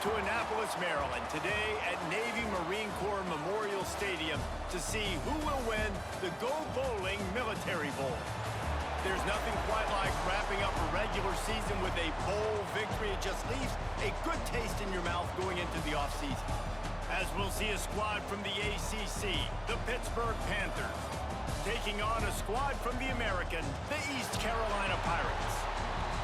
to Annapolis, Maryland, today at Navy Marine Corps Memorial Stadium to see who will win the Go Bowling Military Bowl. There's nothing quite like wrapping up a regular season with a bowl victory. It just leaves a good taste in your mouth going into the offseason. As we'll see a squad from the ACC, the Pittsburgh Panthers, taking on a squad from the American, the East Carolina Pirates.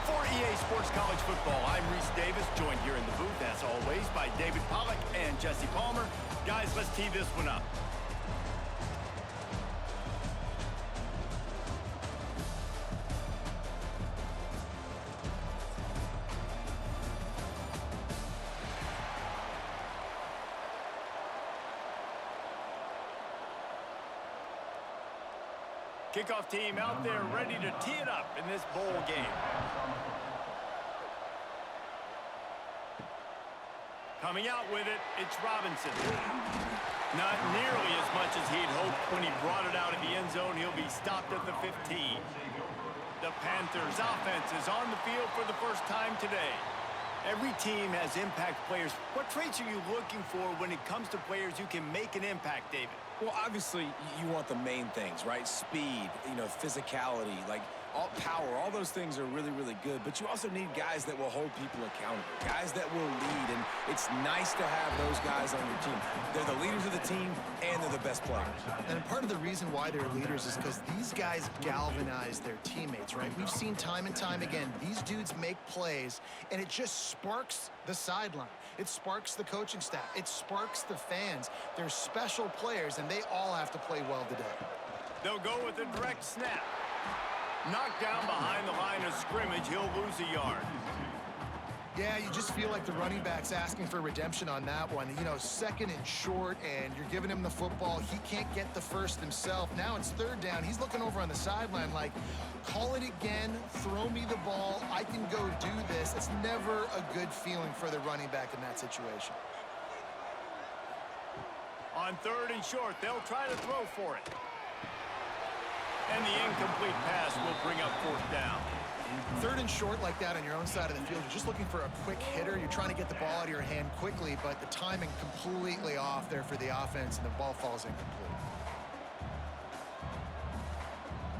For EA Sports College Football, I'm Reese Davis, joined here in the booth, as always, by David Pollack and Jesse Palmer. Guys, let's tee this one up. Kickoff team out there ready to tee it up in this bowl game. Coming out with it, it's Robinson. Not nearly as much as he'd hoped when he brought it out of the end zone. He'll be stopped at the 15. The Panthers offense is on the field for the first time today. Every team has impact players. What traits are you looking for when it comes to players who can make an impact, David? Well, obviously, you want the main things, right? Speed, physicality, like all power, all those things are really, really good. But you also need guys that will hold people accountable, guys that will lead. And it's nice to have those guys on your team. They're the leaders of the team, and they're the best players. And part of the reason why they're leaders is because these guys galvanize their teammates, right? We've seen time and time again, these dudes make plays, and it just sparks the sideline. It sparks the coaching staff. It sparks the fans. They're special players, and they all have to play well today. They'll go with a direct snap. Knocked down behind the line of scrimmage. He'll lose a yard. Yeah, you just feel like the running back's asking for redemption on that one. Second and short, and you're giving him the football. He can't get the first himself. Now it's third down. He's looking over on the sideline like, call it again, throw me the ball, I can go do this. It's never a good feeling for the running back in that situation. On third and short, they'll try to throw for it. And the incomplete pass will bring up fourth down. Third and short like that on your own side of the field, you're just looking for a quick hitter. You're trying to get the ball out of your hand quickly, but the timing completely off there for the offense, and the ball falls incomplete.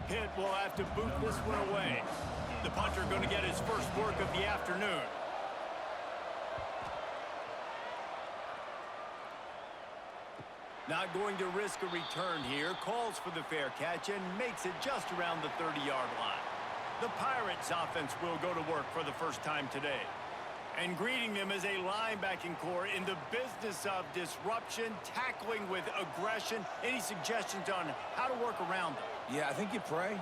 Pitt will have to boot this one away. The punter going to get his first work of the afternoon. Not going to risk a return here. Calls for the fair catch and makes it just around the 30-yard line. The Pirates offense will go to work for the first time today. And greeting them is a linebacking core in the business of disruption, tackling with aggression. Any suggestions on how to work around them? Yeah, I think you pray.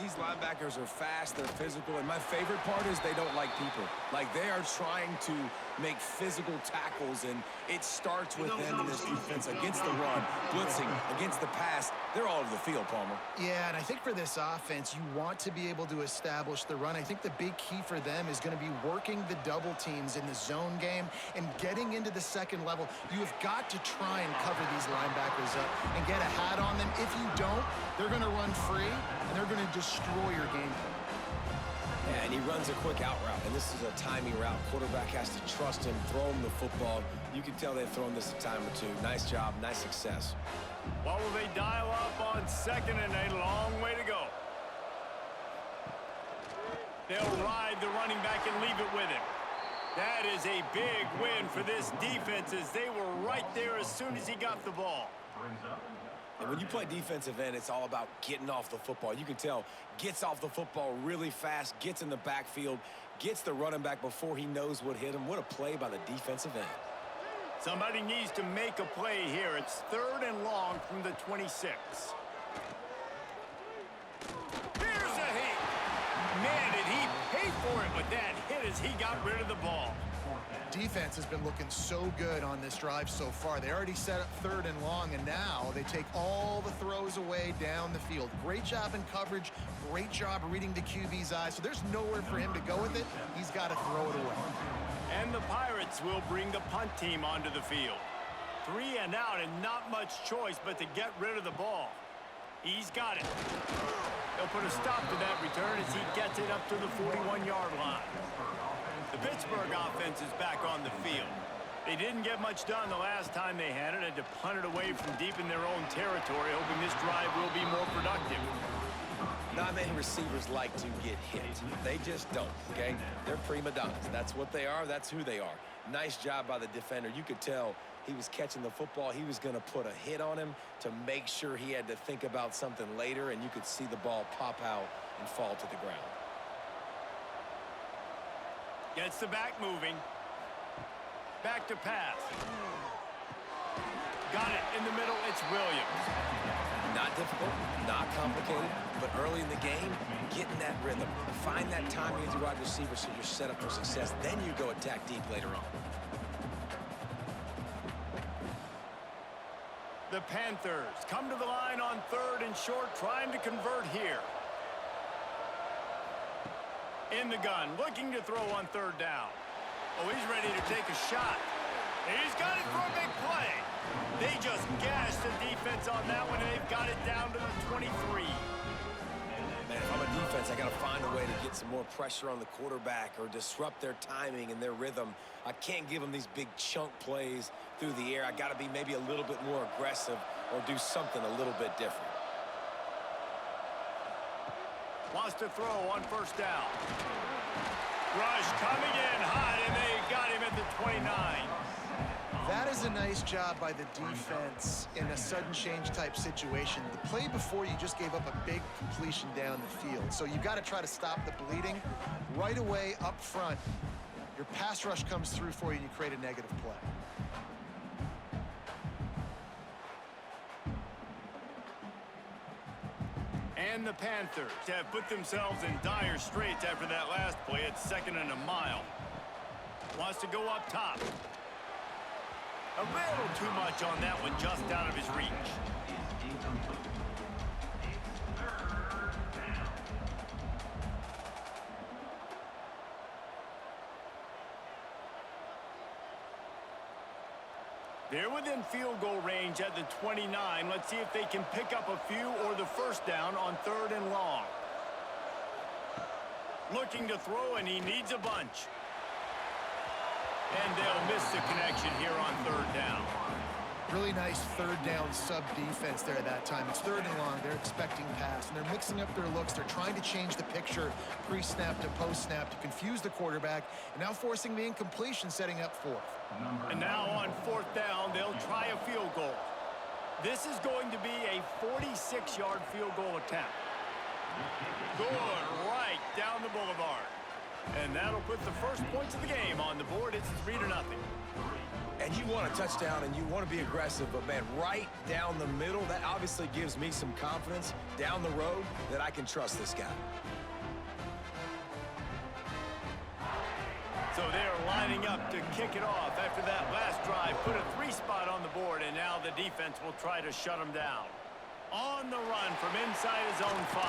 These linebackers are fast, they're physical, and my favorite part is they don't like people. Like, they are trying to make physical tackles, and it starts with them in this defense against the run, blitzing, against the pass. They're all over the field, Palmer. Yeah, and I think for this offense, you want to be able to establish the run. I think the big key for them is going to be working the double teams in the zone game and getting into the second level. You have got to try and cover these linebackers up and get a hat on them. If you don't, they're going to run free, and they're going to destroy your game plan. Yeah, and he runs a quick out route, and this is a timing route. Quarterback has to trust him, throw him the football. You can tell they've thrown this a time or two. Nice job, nice success. What will they dial up on second and a long way to go? They'll ride the running back and leave it with him. That is a big win for this defense, as they were right there as soon as he got the ball. And when you play defensive end, it's all about getting off the football. You can tell, gets off the football really fast, gets in the backfield, gets the running back before he knows what hit him. What a play by the defensive end. Somebody needs to make a play here. It's third and long from the 26. Here's a hit. Man, did he pay for it with that hit as he got rid of the ball. Defense has been looking so good on this drive so far. They already set up third and long, and now they take all the throws away down the field. Great job in coverage, great job reading the QB's eyes. So there's nowhere for him to go with it. He's got to throw it away. And the Pirates will bring the punt team onto the field. 3 and out, and not much choice but to get rid of the ball. He's got it. They'll put a stop to that return as he gets it up to the 41-yard line. The Pittsburgh offense is back on the field. They didn't get much done the last time they had to punt it away from deep in their own territory, hoping this drive will be more productive. Not many receivers like to get hit. They just don't, okay? They're prima donnas. That's what they are. That's who they are. Nice job by the defender. You could tell he was catching the football. He was going to put a hit on him to make sure he had to think about something later, and you could see the ball pop out and fall to the ground. Gets the back moving. Back to pass. Got it in the middle. It's Williams. Not difficult, not complicated, but early in the game, get in that rhythm. Find that timing as your wide receiver so you're set up for success. Then you go attack deep later on. The Panthers come to the line on 3rd and short, trying to convert here. In the gun, looking to throw on 3rd down. Oh, he's ready to take a shot. He's got it for a big play. They just gashed the defense on that one, and they've got it down to the 23. Man, if I'm a defense, I got to find a way to get some more pressure on the quarterback or disrupt their timing and their rhythm. I can't give them these big chunk plays through the air. I got to be maybe a little bit more aggressive or do something a little bit different. Wants to throw on 1st down. Rush coming in hot, and they got him at the 29. That is a nice job by the defense in a sudden change type situation. The play before, you just gave up a big completion down the field. So you got to try to stop the bleeding right away up front. Your pass rush comes through for you and you create a negative play. And the Panthers have put themselves in dire straits after that last play. It's 2nd and a mile. Wants to go up top. A little too much on that one, just out of his reach. They're within field goal range at the 29. Let's see if they can pick up a few or the 1st down on 3rd and long. Looking to throw, and he needs a bunch. And they'll miss the connection here on 3rd down. Really nice 3rd down sub defense there that time. It's 3rd and long. They're expecting pass, and they're mixing up their looks. They're trying to change the picture pre-snap to post-snap to confuse the quarterback, and now forcing the incompletion, setting up 4th. And now on 4th down, they'll try a field goal. This is going to be a 46-yard field goal attempt. Good, right down the boulevard. And that'll put the first points of the game on the board. It's 3-0. And you want a touchdown and you want to be aggressive, but man, right down the middle, that obviously gives me some confidence down the road that I can trust this guy. So they're lining up to kick it off after that last drive. Put a 3 spot on the board, and now the defense will try to shut them down. On the run from inside his own 5.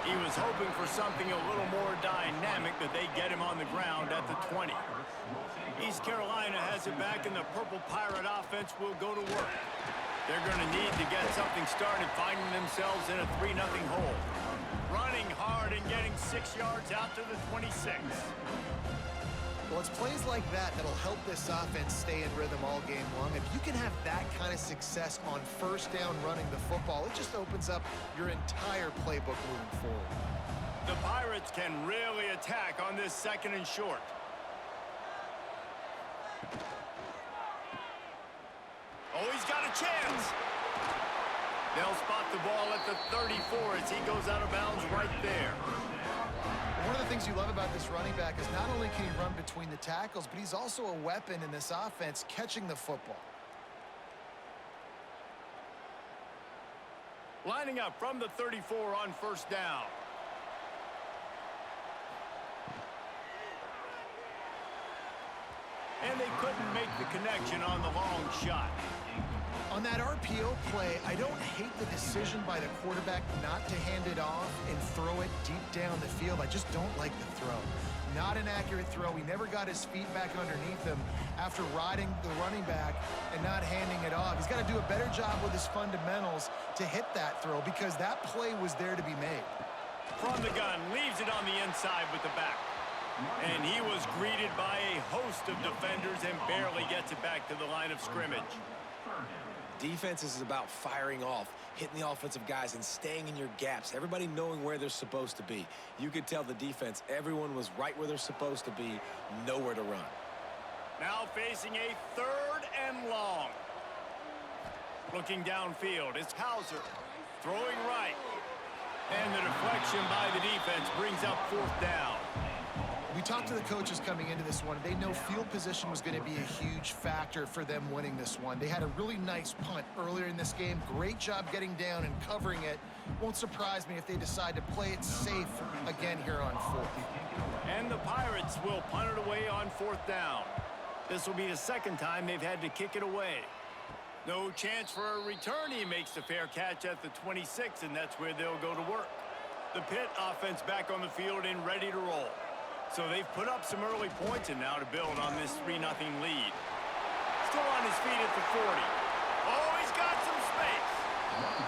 He was hoping for something a little more dynamic, but they get him on the ground at the 20. East Carolina has it back, and the Purple Pirate offense will go to work. They're going to need to get something started, finding themselves in a 3-0 hole. Running hard and getting 6 yards out to the 26. Well, it's plays like that that'll help this offense stay in rhythm all game long. If you can have that kind of success on 1st down running the football, it just opens up your entire playbook moving forward. The Pirates can really attack on this 2nd and short. Oh, he's got a chance. They'll spot the ball at the 34 as he goes out of bounds right there. One of the things you love about this running back is not only can he run between the tackles, but he's also a weapon in this offense catching the football. Lining up from the 34 on 1st down. And they couldn't make the connection on the long shot. On that RPO play, I don't hate the decision by the quarterback not to hand it off and throw it deep down the field. I just don't like the throw. Not an accurate throw. He never got his feet back underneath him after riding the running back and not handing it off. He's got to do a better job with his fundamentals to hit that throw because that play was there to be made. From the gun, leaves it on the inside with the back. And he was greeted by a host of defenders and barely gets it back to the line of scrimmage. Defense is about firing off, hitting the offensive guys and staying in your gaps, everybody knowing where they're supposed to be. You could tell the defense, everyone was right where they're supposed to be, nowhere to run. Now facing a 3rd and long. Looking downfield, it's Hauser throwing right. And the deflection by the defense brings up 4th down. We talked to the coaches coming into this one. They know field position was going to be a huge factor for them winning this one. They had a really nice punt earlier in this game. Great job getting down and covering it. Won't surprise me if they decide to play it safe again here on 4th. And the Pirates will punt it away on 4th down. This will be the 2nd time they've had to kick it away. No chance for a return. He makes the fair catch at the 26, and that's where they'll go to work. The Pitt offense back on the field and ready to roll. So they've put up some early points and now to build on this 3-0 lead. Still on his feet at the 40. Oh, he's got some space.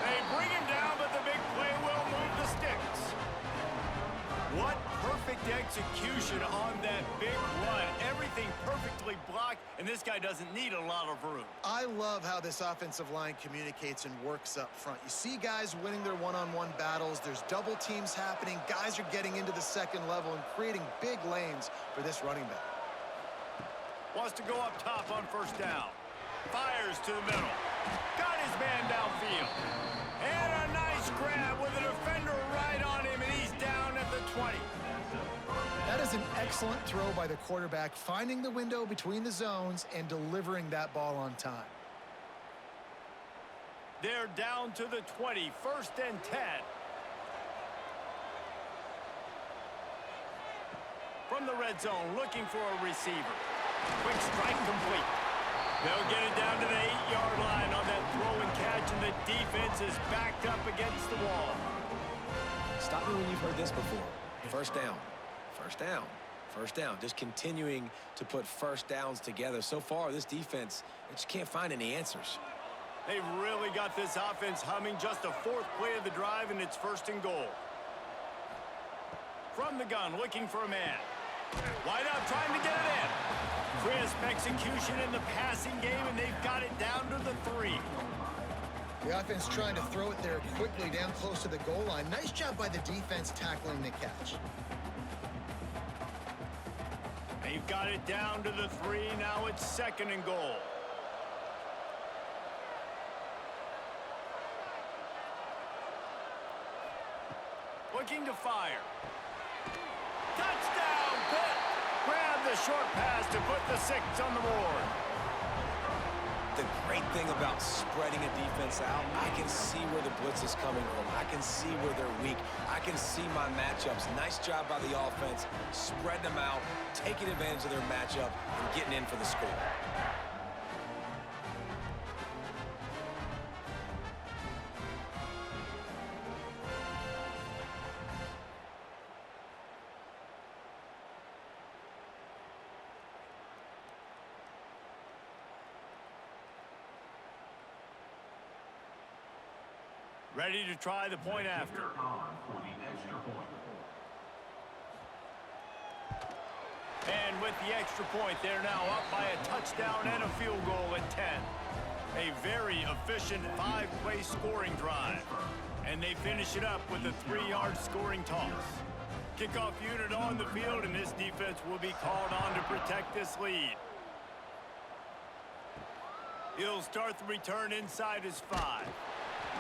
They bring him down, but the big play will move the sticks. What perfect execution on that big run. Everything perfectly blocked, and this guy doesn't need a lot of room. I love how this offensive line communicates and works up front. You see guys winning their one-on-one battles. There's double teams happening. Guys are getting into the 2nd level and creating big lanes for this running back. Wants to go up top on 1st down. Fires to the middle. Got his man downfield. And a nice grab with a defender right on him, and he's down at the 20. That is an excellent throw by the quarterback, finding the window between the zones and delivering that ball on time. They're down to the 20, 1st and 10. From the red zone, looking for a receiver. Quick strike complete. They'll get it down to the 8-yard line on that throw and catch, and the defense is backed up against the wall. Stop me when you've heard this before. 1st down. 1st down. 1st down. Just continuing to put 1st downs together. So far, this defense, they just can't find any answers. They've really got this offense humming. Just a 4th play of the drive, and it's 1st and goal. From the gun, looking for a man. Wide out, trying to get it in. Crisp execution in the passing game, and they've got it down to the 3. The offense trying to throw it there quickly down close to the goal line. Nice job by the defense tackling the catch. They've got it down to the 3. Now it's 2nd and goal. Looking to fire. Touchdown, Pitt! Grab the short pass to put the 6 on the board. The great thing about spreading a defense out, I can see where the blitz is coming from. I can see where they're weak. I can see my matchups. Nice job by the offense, spreading them out, taking advantage of their matchup, and getting in for the score. Ready to try the point after. And with the extra point, they're now up by a touchdown and a field goal at 10. A very efficient 5-play scoring drive. And they finish it up with a 3-yard scoring toss. Kickoff unit on the field, and this defense will be called on to protect this lead. He'll start the return inside his 5.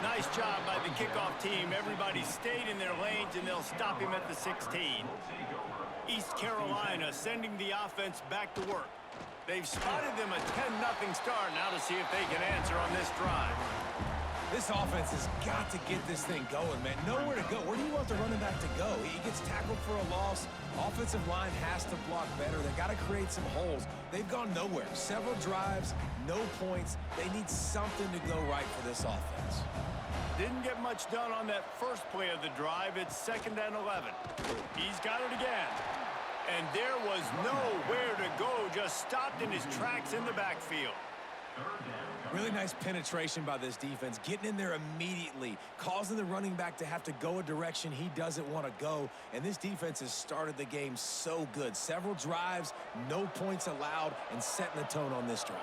Nice job by the kickoff team. Everybody stayed in their lanes, and they'll stop him at the 16. East Carolina sending the offense back to work. They've spotted them a 10-0 start. Now to see if they can answer on this drive. This offense has got to get this thing going, man. Nowhere to go. Where do you want the running back to go? He gets tackled for a loss. Offensive line has to block better. They got to create some holes. They've gone nowhere. Several drives, no points. They need something to go right for this offense. Didn't get much done on that first play of the drive. It's 2nd and 11. He's got it again. And there was nowhere to go. Just stopped in his tracks in the backfield. Really nice penetration by this defense, getting in there immediately, causing the running back to have to go a direction he doesn't want to go. And this defense has started the game so good. Several drives, no points allowed, and setting the tone on this drive.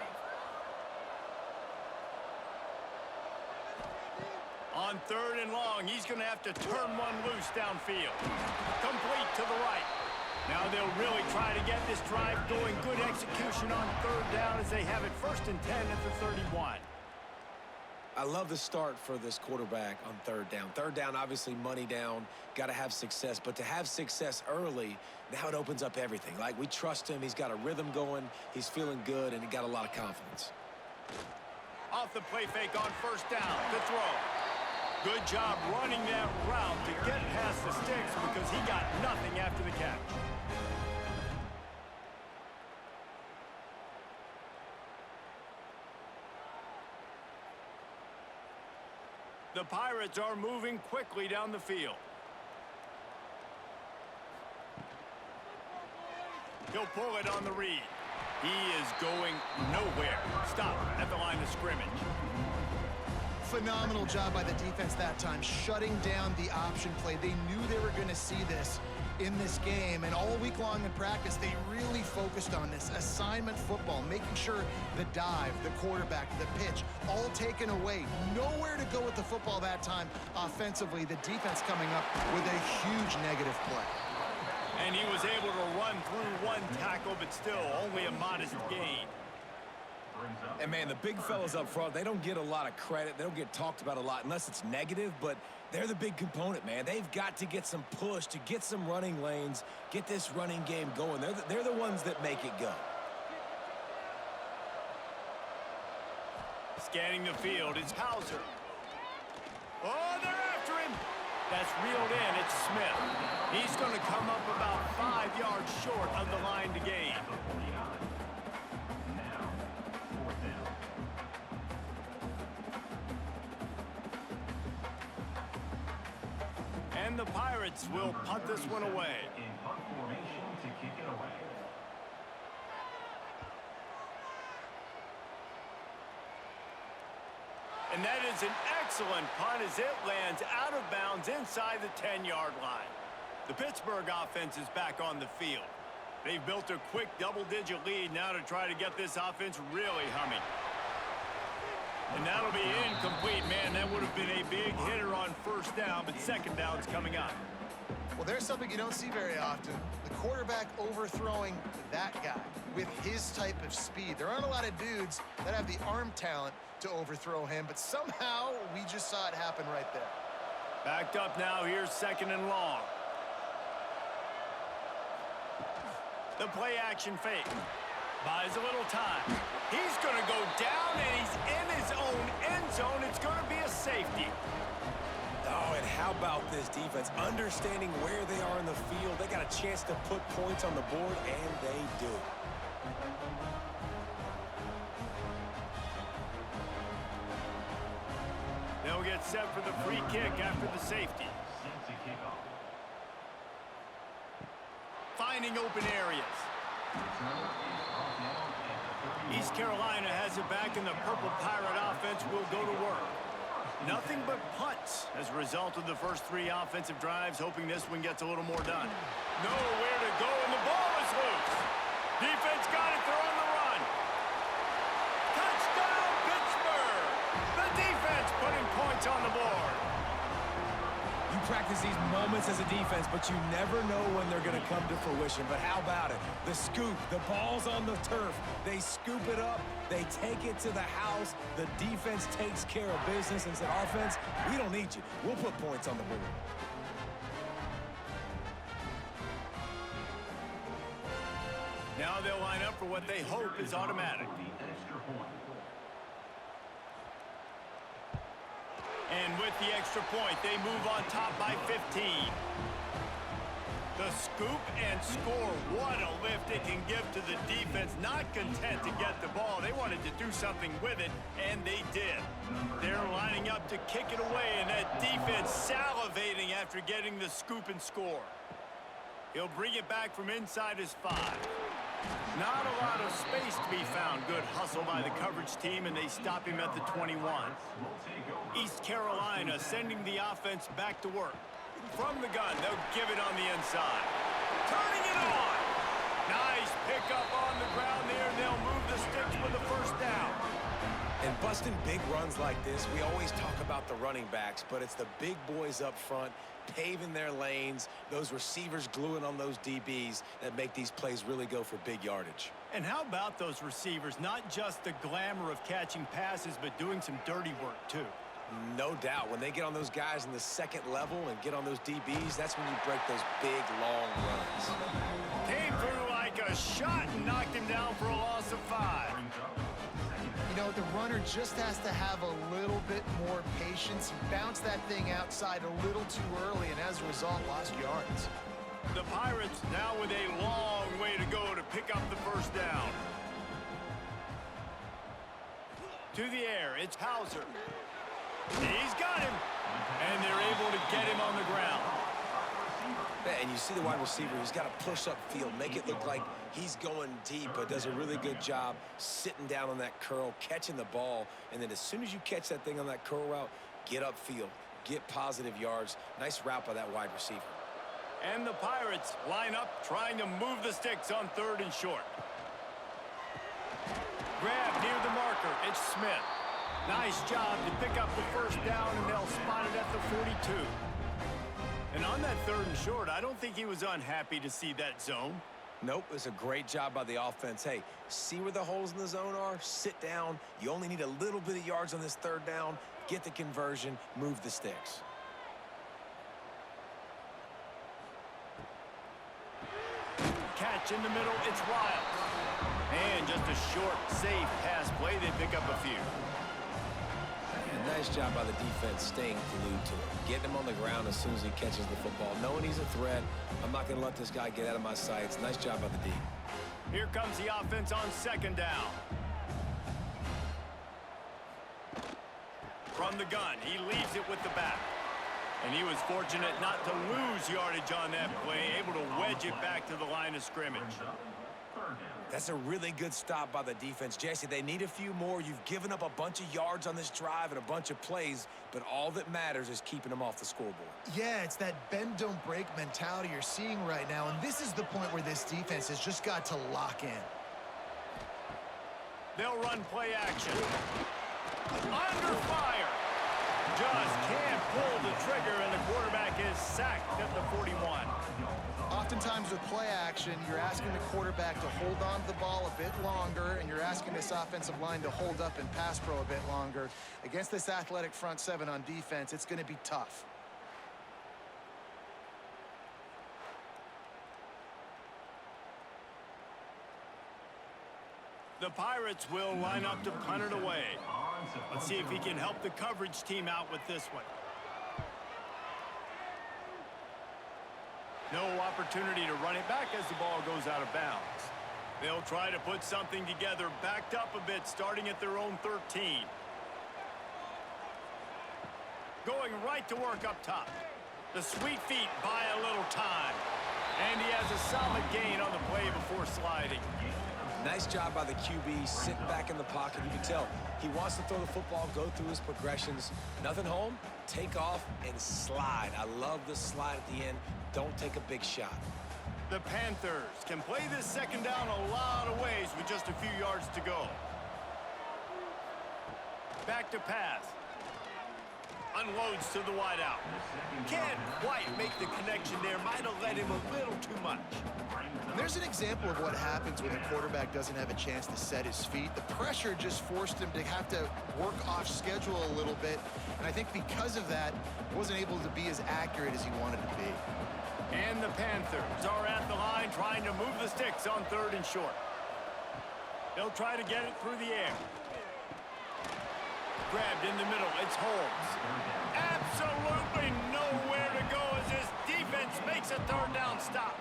On 3rd and long, he's going to have to turn one loose downfield. Complete to the right. Now they'll really try to get this drive going. Good execution on 3rd down as they have it 1st and 10 at the 31. I love the start for this quarterback on 3rd down. 3rd down, obviously money down, got to have success. But to have success early, now it opens up everything. Like, we trust him. He's got a rhythm going. He's feeling good, and he got a lot of confidence. Off the play fake on 1st down to throw. Good job running that route to get past the sticks because he got nothing after the catch. The Pirates are moving quickly down the field. He'll pull it on the read. He is going nowhere. Stop at the line of scrimmage. Phenomenal job by the defense that time, shutting down the option play. They knew they were going to see this in this game, and all week long in practice, they really focused on this assignment football, making sure the dive, the quarterback, the pitch, all taken away. Nowhere to go with the football that time offensively. The defense coming up with a huge negative play. And he was able to run through one tackle, but still only a modest gain. And, man, the big fellas up front, they don't get a lot of credit. They don't get talked about a lot unless it's negative, but they're the big component, man. They've got to get some push, to get some running lanes, get this running game going. They're the ones that make it go. Scanning the field, it's Hauser. Oh, they're after him. That's reeled in. It's Smith. He's going to come up about 5 yards short of the line to gain. And the Pirates will punt this one away. In punt formation to kick it away. And that is an excellent punt as it lands out of bounds inside the 10-yard line. The Pittsburgh offense is back on the field. They've built a quick double-digit lead now to try to get this offense really humming. And that'll be incomplete. Man, that would have been a big hitter on 1st down, but 2nd down's coming up. Well, there's something you don't see very often. The quarterback overthrowing that guy with his type of speed. There aren't a lot of dudes that have the arm talent to overthrow him, but somehow we just saw it happen right there. Backed up now. Here's 2nd and long. The play action fake. Buys a little time. He's going to go down, and he's in his own end zone. It's going to be a safety. Oh, and how about this defense? Understanding where they are in the field. They got a chance to put points on the board, and they do. They'll get set for the free kick after the safety. Set to kick off. Finding open areas. Returner is brought down at the 30. East Carolina has it back, and the Purple Pirate offense will go to work. Nothing but punts as a result of the first 3 offensive drives, hoping this one gets a little more done. Nowhere to go, and the ball is loose. Defense got it. They're on the run. Touchdown, Pittsburgh! The defense putting points on the board. You practice these moments as a defense, but you never know when they're going to come to fruition. But how about it? The scoop, the ball's on the turf. They scoop it up. They take it to the house. The defense takes care of business and said, offense, we don't need you. We'll put points on the board. Now they'll line up for what they hope is automatic. The extra point. And with the extra point, they move on top by 15. The scoop and score. What a lift it can give to the defense. Not content to get the ball. They wanted to do something with it, and they did. They're lining up to kick it away, and that defense salivating after getting the scoop and score. He'll bring it back from inside his 5. Not a lot of space to be found. Good hustle by the coverage team, and they stop him at the 21. East Carolina sending the offense back to work. From the gun, they'll give it on the inside. Turning it on. Nice pickup on the ground there. They'll move the sticks for the first down. And busting big runs like this, we always talk about the running backs, but it's the big boys up front paving their lanes, those receivers gluing on those DBs that make these plays really go for big yardage. And how about those receivers? Not just the glamour of catching passes, but doing some dirty work, too. No doubt. When they get on those guys in the second level and get on those DBs, that's when you break those big, long runs. Came through like a shot and knocked him down for a loss of 5. You know, the runner just has to have a little bit more patience. He bounced that thing outside a little too early, and as a result, lost yards. The Pirates now with a long way to go to pick up the first down. To the air, it's Hauser. He's got him, and they're able to get him on the ground. And you see the wide receiver, he's got to push upfield, make it look like he's going deep, but does a really good job sitting down on that curl, catching the ball, and then as soon as you catch that thing on that curl route, get upfield, get positive yards. Nice route by that wide receiver. And the Pirates line up, trying to move the sticks on 3rd and short. Grab near the marker, it's Smith. Nice job to pick up the first down, and they'll spot it at the 42. And on that 3rd and short, I don't think he was unhappy to see that zone. Nope, it's a great job by the offense. Hey, see where the holes in the zone are? Sit down. You only need a little bit of yards on this 3rd down. Get the conversion, move the sticks. Catch in the middle, it's Wild. And just a short, safe pass play, they pick up a few. And nice job by the defense staying glued to him. Getting him on the ground as soon as he catches the football. Knowing he's a threat, I'm not going to let this guy get out of my sights. Nice job by the D. Here comes the offense on 2nd down. From the gun, he leaves it with the back. And he was fortunate not to lose yardage on that play, able to wedge it back to the line of scrimmage. That's a really good stop by the defense. Jesse, they need a few more. You've given up a bunch of yards on this drive and a bunch of plays, but all that matters is keeping them off the scoreboard. Yeah, it's that bend, don't break mentality you're seeing right now, and this is the point where this defense has just got to lock in. They'll run play action. Under fire. Just can't pull the trigger, and the quarterback is sacked at the 41. Oftentimes with play action, you're asking the quarterback to hold on to the ball a bit longer, and you're asking this offensive line to hold up and pass pro a bit longer. Against this athletic front 7 on defense, it's going to be tough. The Pirates will line up to punt it away. Let's see if he can help the coverage team out with this one. No opportunity to run it back as the ball goes out of bounds. They'll try to put something together, backed up a bit, starting at their own 13. Going right to work up top. The sweet feet buy a little time. And he has a solid gain on the play before sliding. Nice job by the QB, sitting back in the pocket. You can tell he wants to throw the football, go through his progressions. Nothing home, take off, and slide. I love the slide at the end. Don't take a big shot. The Panthers can play this 2nd down a lot of ways with just a few yards to go. Back to pass. Unloads to the wideout. Can't quite make the connection there. Might have led him a little too much. And there's an example of what happens when the quarterback doesn't have a chance to set his feet. The pressure just forced him to have to work off schedule a little bit. And I think because of that, wasn't able to be as accurate as he wanted to be. And the Panthers are at the line trying to move the sticks on 3rd and short. They'll try to get it through the air. Grabbed in the middle, it's Holmes. Absolutely nowhere to go as this defense makes a 3rd down stop.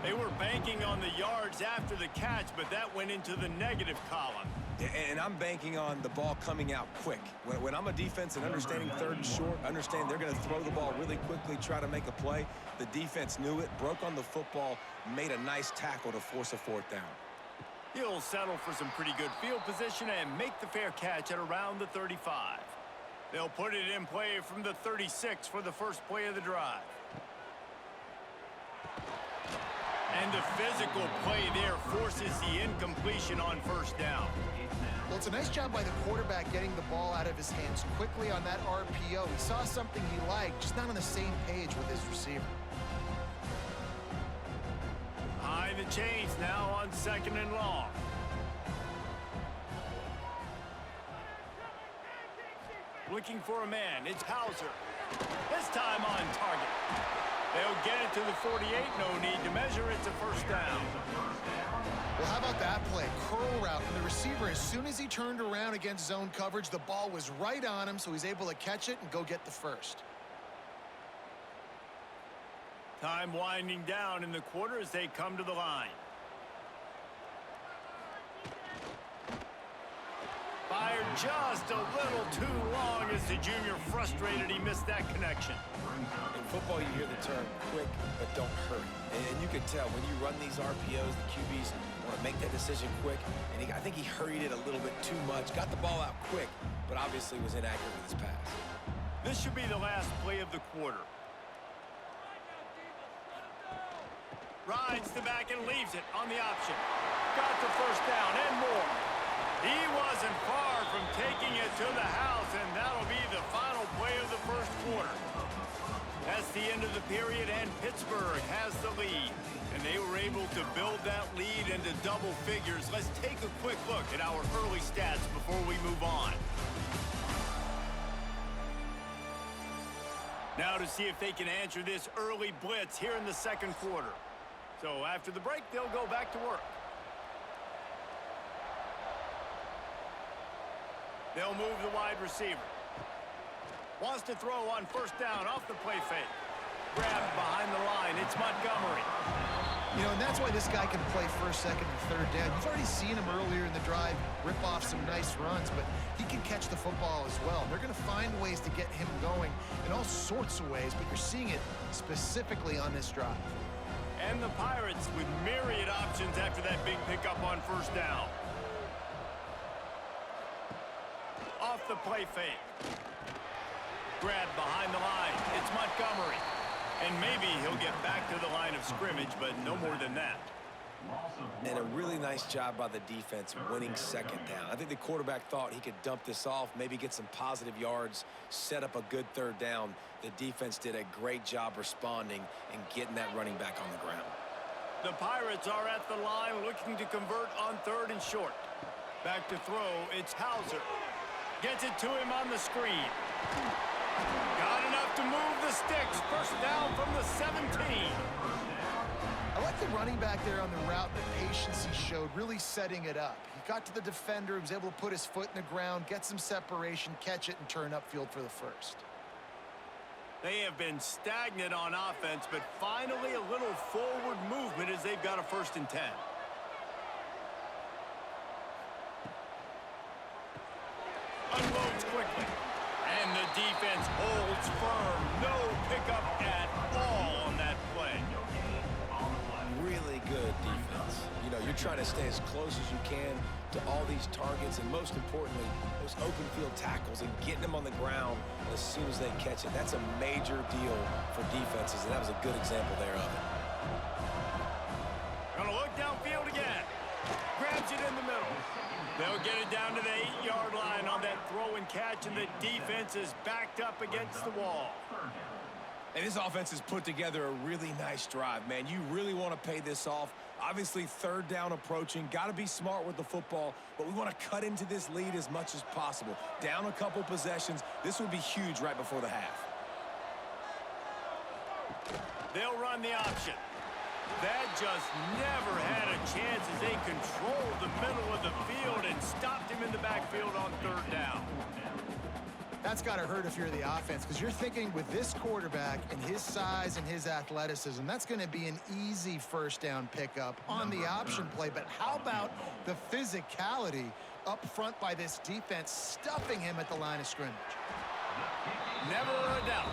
They were banking on the yards after the catch, but that went into the negative column. And I'm banking on the ball coming out quick. When I'm a defense and understanding third and short, understand they're going to throw the ball really quickly, try to make a play. The defense knew it, broke on the football, made a nice tackle to force a fourth down. He'll settle for some pretty good field position and make the fair catch at around the 35. They'll put it in play from the 36 for the first play of the drive. And the physical play there forces the incompletion on first down. Well, it's a nice job by the quarterback getting the ball out of his hands quickly on that RPO. He saw something he liked, just not on the same page with his receiver. High the chains now on 2nd and long. Looking for a man, it's Hauser. This time on target. They'll get it to the 48, no need to measure, it's a first down. Well, how about that play? Curl route from the receiver. As soon as he turned around against zone coverage, the ball was right on him, so he's able to catch it and go get the first. Time winding down in the quarter as they come to the line. Fired just a little too long as the junior frustrated he missed that connection. In football, you hear the term quick, but don't hurry. And you can tell when you run these RPOs, the QBs want to make that decision quick. And I think he hurried it a little bit too much, got the ball out quick, but obviously was inaccurate with his pass. This should be the last play of the quarter. Rides the back and leaves it on the option. Got the first down and more. He wasn't far from taking it to the house, and that'll be the final play of the first quarter. That's the end of the period, and Pittsburgh has the lead. And they were able to build that lead into double figures. Let's take a quick look at our early stats before we move on. Now to see if they can answer this early blitz here in the second quarter. So after the break, they'll go back to work. They'll move the wide receiver. Wants to throw on first down off the play fake. Grabbed behind the line. It's Montgomery. You know, and that's why this guy can play first, second, and third down. You've already seen him earlier in the drive rip off some nice runs, but he can catch the football as well. They're going to find ways to get him going in all sorts of ways, but you're seeing it specifically on this drive. And the Pirates with myriad options after that big pickup on first down. Off the play fake. Grabbed behind the line. It's Montgomery. And maybe he'll get back to the line of scrimmage, but no more than that. And a really nice job by the defense winning second down. I think the quarterback thought he could dump this off, maybe get some positive yards, set up a good third down. The defense did a great job responding and getting that running back on the ground. The Pirates are at the line looking to convert on 3rd and short. Back to throw, it's Hauser. Gets it to him on the screen. Got enough to move the sticks. First down from the 17. I like the running back there on the route, the patience he showed, really setting it up. He got to the defender, he was able to put his foot in the ground, get some separation, catch it, and turn upfield for the first. They have been stagnant on offense, but finally a little forward movement as they've got a 1st and 10. Unloads quickly. And the defense holds firm. No pickup at all on that play. Really good defense. You know, you're trying to stay as close as you can to all these targets, and most importantly, those open field tackles and getting them on the ground as soon as they catch it. That's a major deal for defenses, and that was a good example there of it. Gonna look downfield again. Grabs it in the middle. They'll get it down to the 8-yard line on that throw and catch, and the defense is backed up against the wall. And this offense has put together a really nice drive, man. You really want to pay this off. Obviously, 3rd down approaching. Got to be smart with the football, but we want to cut into this lead as much as possible. Down a couple possessions. This would be huge right before the half. They'll run the option. That just never had a chance as they controlled the middle of the field and stopped him in the backfield on 3rd down. That's got to hurt if you're the offense, because you're thinking with this quarterback and his size and his athleticism, that's going to be an easy first down pickup on the option play. But how about the physicality up front by this defense, stuffing him at the line of scrimmage? Never a doubt.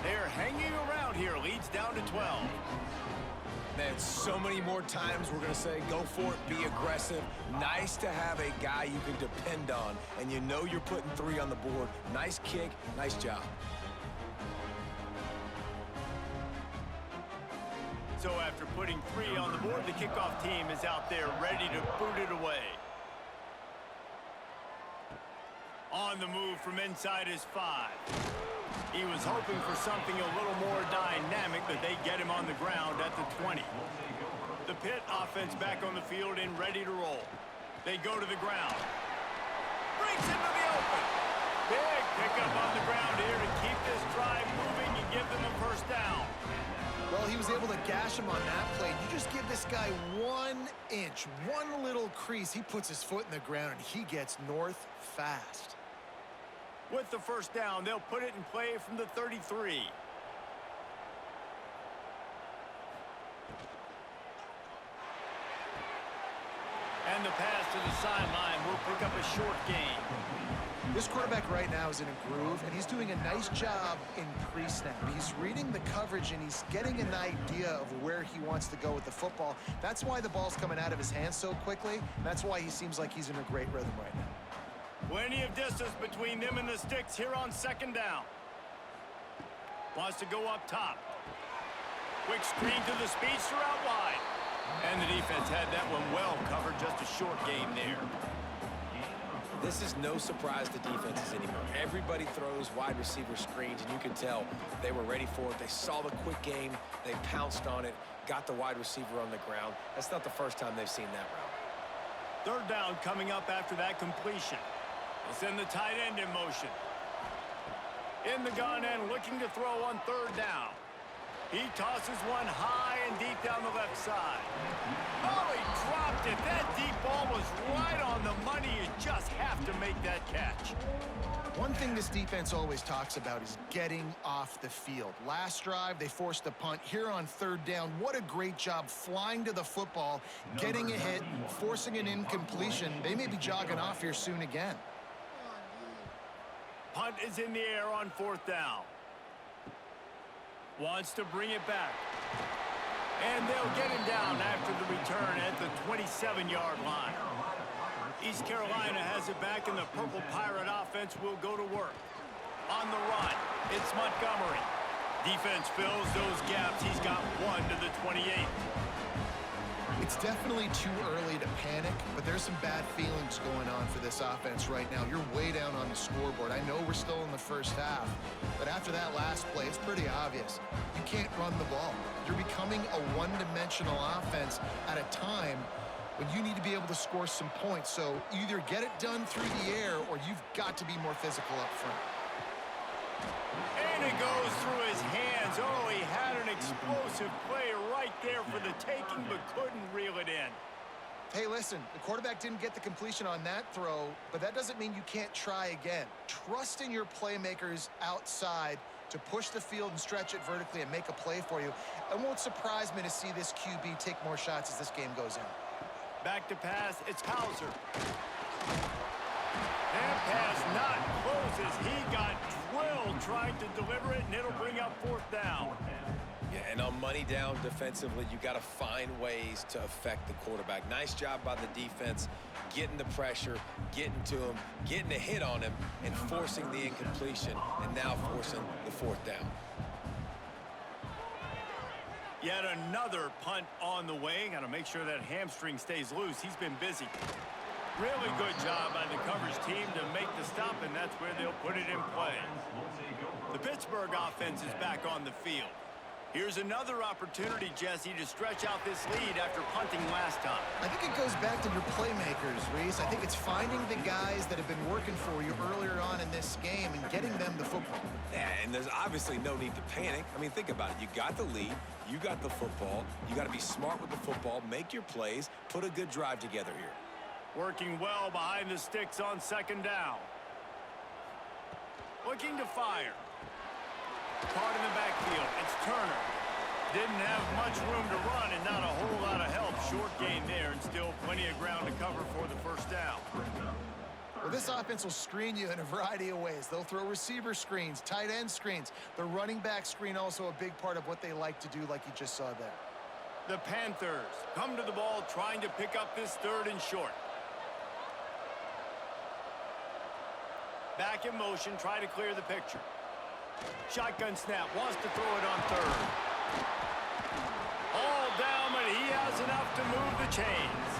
They're hanging around here. Leads down to 12. Man, so many more times we're going to say, go for it, be aggressive. Nice to have a guy you can depend on, and you know you're putting 3 on the board. Nice kick, nice job. So after putting 3 on the board, the kickoff team is out there ready to boot it away. On the move from inside his 5. He was hoping for something a little more dynamic, but they get him on the ground at the 20. The Pitt offense back on the field and ready to roll. They go to the ground. Breaks into the open. Big pickup on the ground here to keep this drive moving and give them a first down. Well, he was able to gash him on that play. You just give this guy 1 inch, one little crease. He puts his foot in the ground, and he gets north fast. With the first down, they'll put it in play from the 33. And the pass to the sideline will pick up a short gain. This quarterback right now is in a groove, and he's doing a nice job in pre-snap. He's reading the coverage, and he's getting an idea of where he wants to go with the football. That's why the ball's coming out of his hands so quickly. That's why he seems like he's in a great rhythm right now. Plenty of distance between them and the sticks here on second down. Wants to go up top. Quick screen to the speedster out wide. And the defense had that one well covered, just a short gain there. This is no surprise to defenses anymore. Everybody throws wide receiver screens, and you can tell they were ready for it. They saw the quick game. They pounced on it, got the wide receiver on the ground. That's not the first time they've seen that route. Third down coming up after that completion. They'll send the tight end in motion. In the gun and looking to throw on third down. He tosses one high and deep down the left side. Oh, he dropped it. That deep ball was right on the money. You just have to make that catch. One thing this defense always talks about is getting off the field. Last drive, they forced a punt. Here on third down, what a great job flying to the football, getting a hit, forcing an incompletion. They may be jogging off here soon again. Punt is in the air on fourth down. Wants to bring it back. And they'll get him down after the return at the 27-yard line. East Carolina has it back, and the Purple Pirate offense will go to work. On the run, it's Montgomery. Defense fills those gaps. He's got 1 to the 28. It's definitely too early to panic, but there's some bad feelings going on for this offense right now. You're way down on the scoreboard. I know we're still in the first half, but after that last play, it's pretty obvious. You can't run the ball. You're becoming a one-dimensional offense at a time when you need to be able to score some points. So either get it done through the air, or you've got to be more physical up front. And it goes through his hands. Oh, he had an explosive play right there for the taking, but couldn't reel it in. Hey, listen, the quarterback didn't get the completion on that throw, but that doesn't mean you can't try again. Trust in your playmakers outside to push the field and stretch it vertically and make a play for you. It won't surprise me to see this QB take more shots as this game goes in. Back to pass, it's Hauser. That pass not closes. He got drilled trying to deliver it, and it'll bring up fourth down. Yeah, and on money down defensively, you got to find ways to affect the quarterback. Nice job by the defense, getting the pressure, getting to him, getting a hit on him, and forcing the incompletion, and now forcing the fourth down. Yet another punt on the way. Got to make sure that hamstring stays loose. He's been busy. Really good job by the coverage team to make the stop, and that's where they'll put it in play. The Pittsburgh offense is back on the field. Here's another opportunity, Jesse, to stretch out this lead after punting last time. I think it goes back to your playmakers, Reese. I think it's finding the guys that have been working for you earlier on in this game and getting them the football. Yeah, and there's obviously no need to panic. I mean, think about it. You got the lead. You got the football. You got to be smart with the football, make your plays, put a good drive together here. Working well behind the sticks on second down. Looking to fire. Caught in the backfield. It's Turner. Didn't have much room to run and not a whole lot of help. Short gain there and still plenty of ground to cover for the first down. Well, this offense will screen you in a variety of ways. They'll throw receiver screens, tight end screens. The running back screen also a big part of what they like to do, like you just saw there. The Panthers come to the ball trying to pick up this 3rd and short. Back in motion, try to clear the picture. Shotgun snap, wants to throw it on 3rd. All down, but he has enough to move the chains.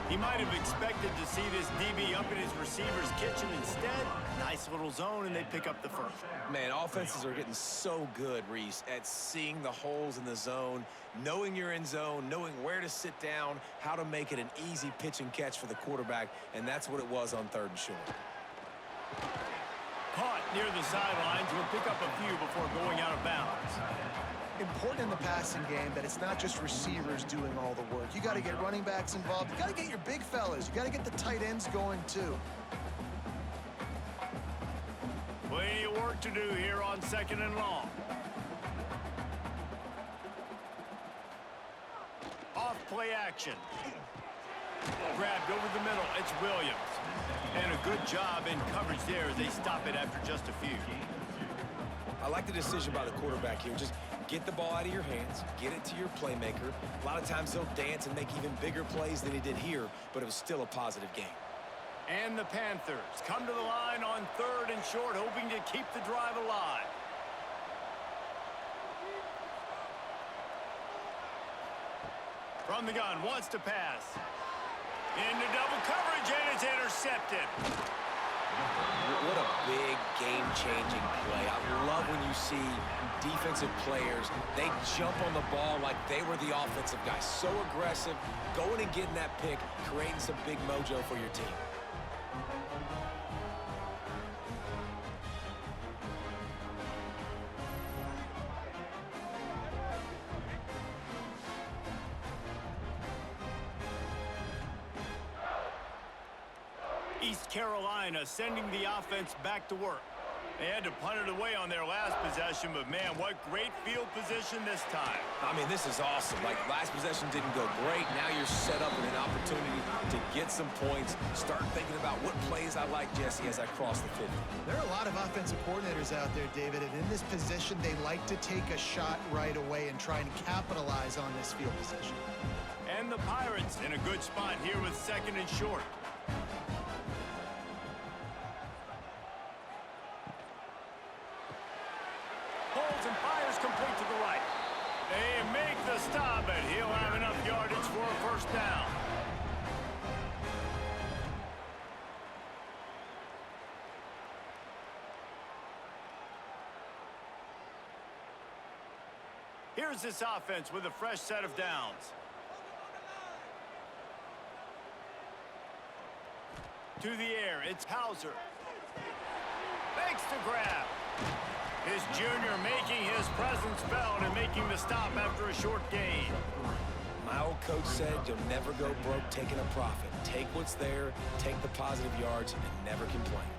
He might have expected to see this DB up in his receiver's kitchen. Instead, nice little zone, and they pick up the first. Man, offenses are getting so good, Reese, at seeing the holes in the zone, knowing you're in zone, knowing where to sit down, how to make it an easy pitch and catch for the quarterback, and that's what it was on 3rd and short. Caught near the sidelines. Will pick up a few before going out of bounds. Important in the passing game that it's not just receivers doing all the work. You got to get running backs involved. You got to get your big fellas. You got to get the tight ends going too. Plenty of work to do here on 2nd and long. Off play action. Grabbed over the middle. It's Williams. And a good job in coverage there as they stop it after just a few. I like the decision by the quarterback here. Just get the ball out of your hands, get it to your playmaker. A lot of times he'll dance and make even bigger plays than he did here, but it was still a positive game. And the Panthers come to the line on 3rd and short, hoping to keep the drive alive. From the gun, wants to pass. Into double coverage, and it's intercepted. What a big game-changing play. I love when you see defensive players, they jump on the ball like they were the offensive guy. So aggressive, going and getting that pick, creating some big mojo for your team. East Carolina sending the offense back to work. They had to punt it away on their last possession, but man, what great field position this time. I mean, this is awesome. Like, last possession didn't go great. Now you're set up with an opportunity to get some points. Start thinking about what plays I like, Jesse, as I cross the 50. There are a lot of offensive coordinators out there, David, and in this position, they like to take a shot right away and try and capitalize on this field position. And the Pirates in a good spot here with 2nd and short. Holds and fires complete to the right. They make the stop, and he'll have enough yardage for a first down. Here's this offense with a fresh set of downs. To the air, it's Hauser. Makes the grab. His junior making his presence felt and making the stop after a short gain. My old coach said you'll never go broke taking a profit. Take what's there, take the positive yards, and never complain.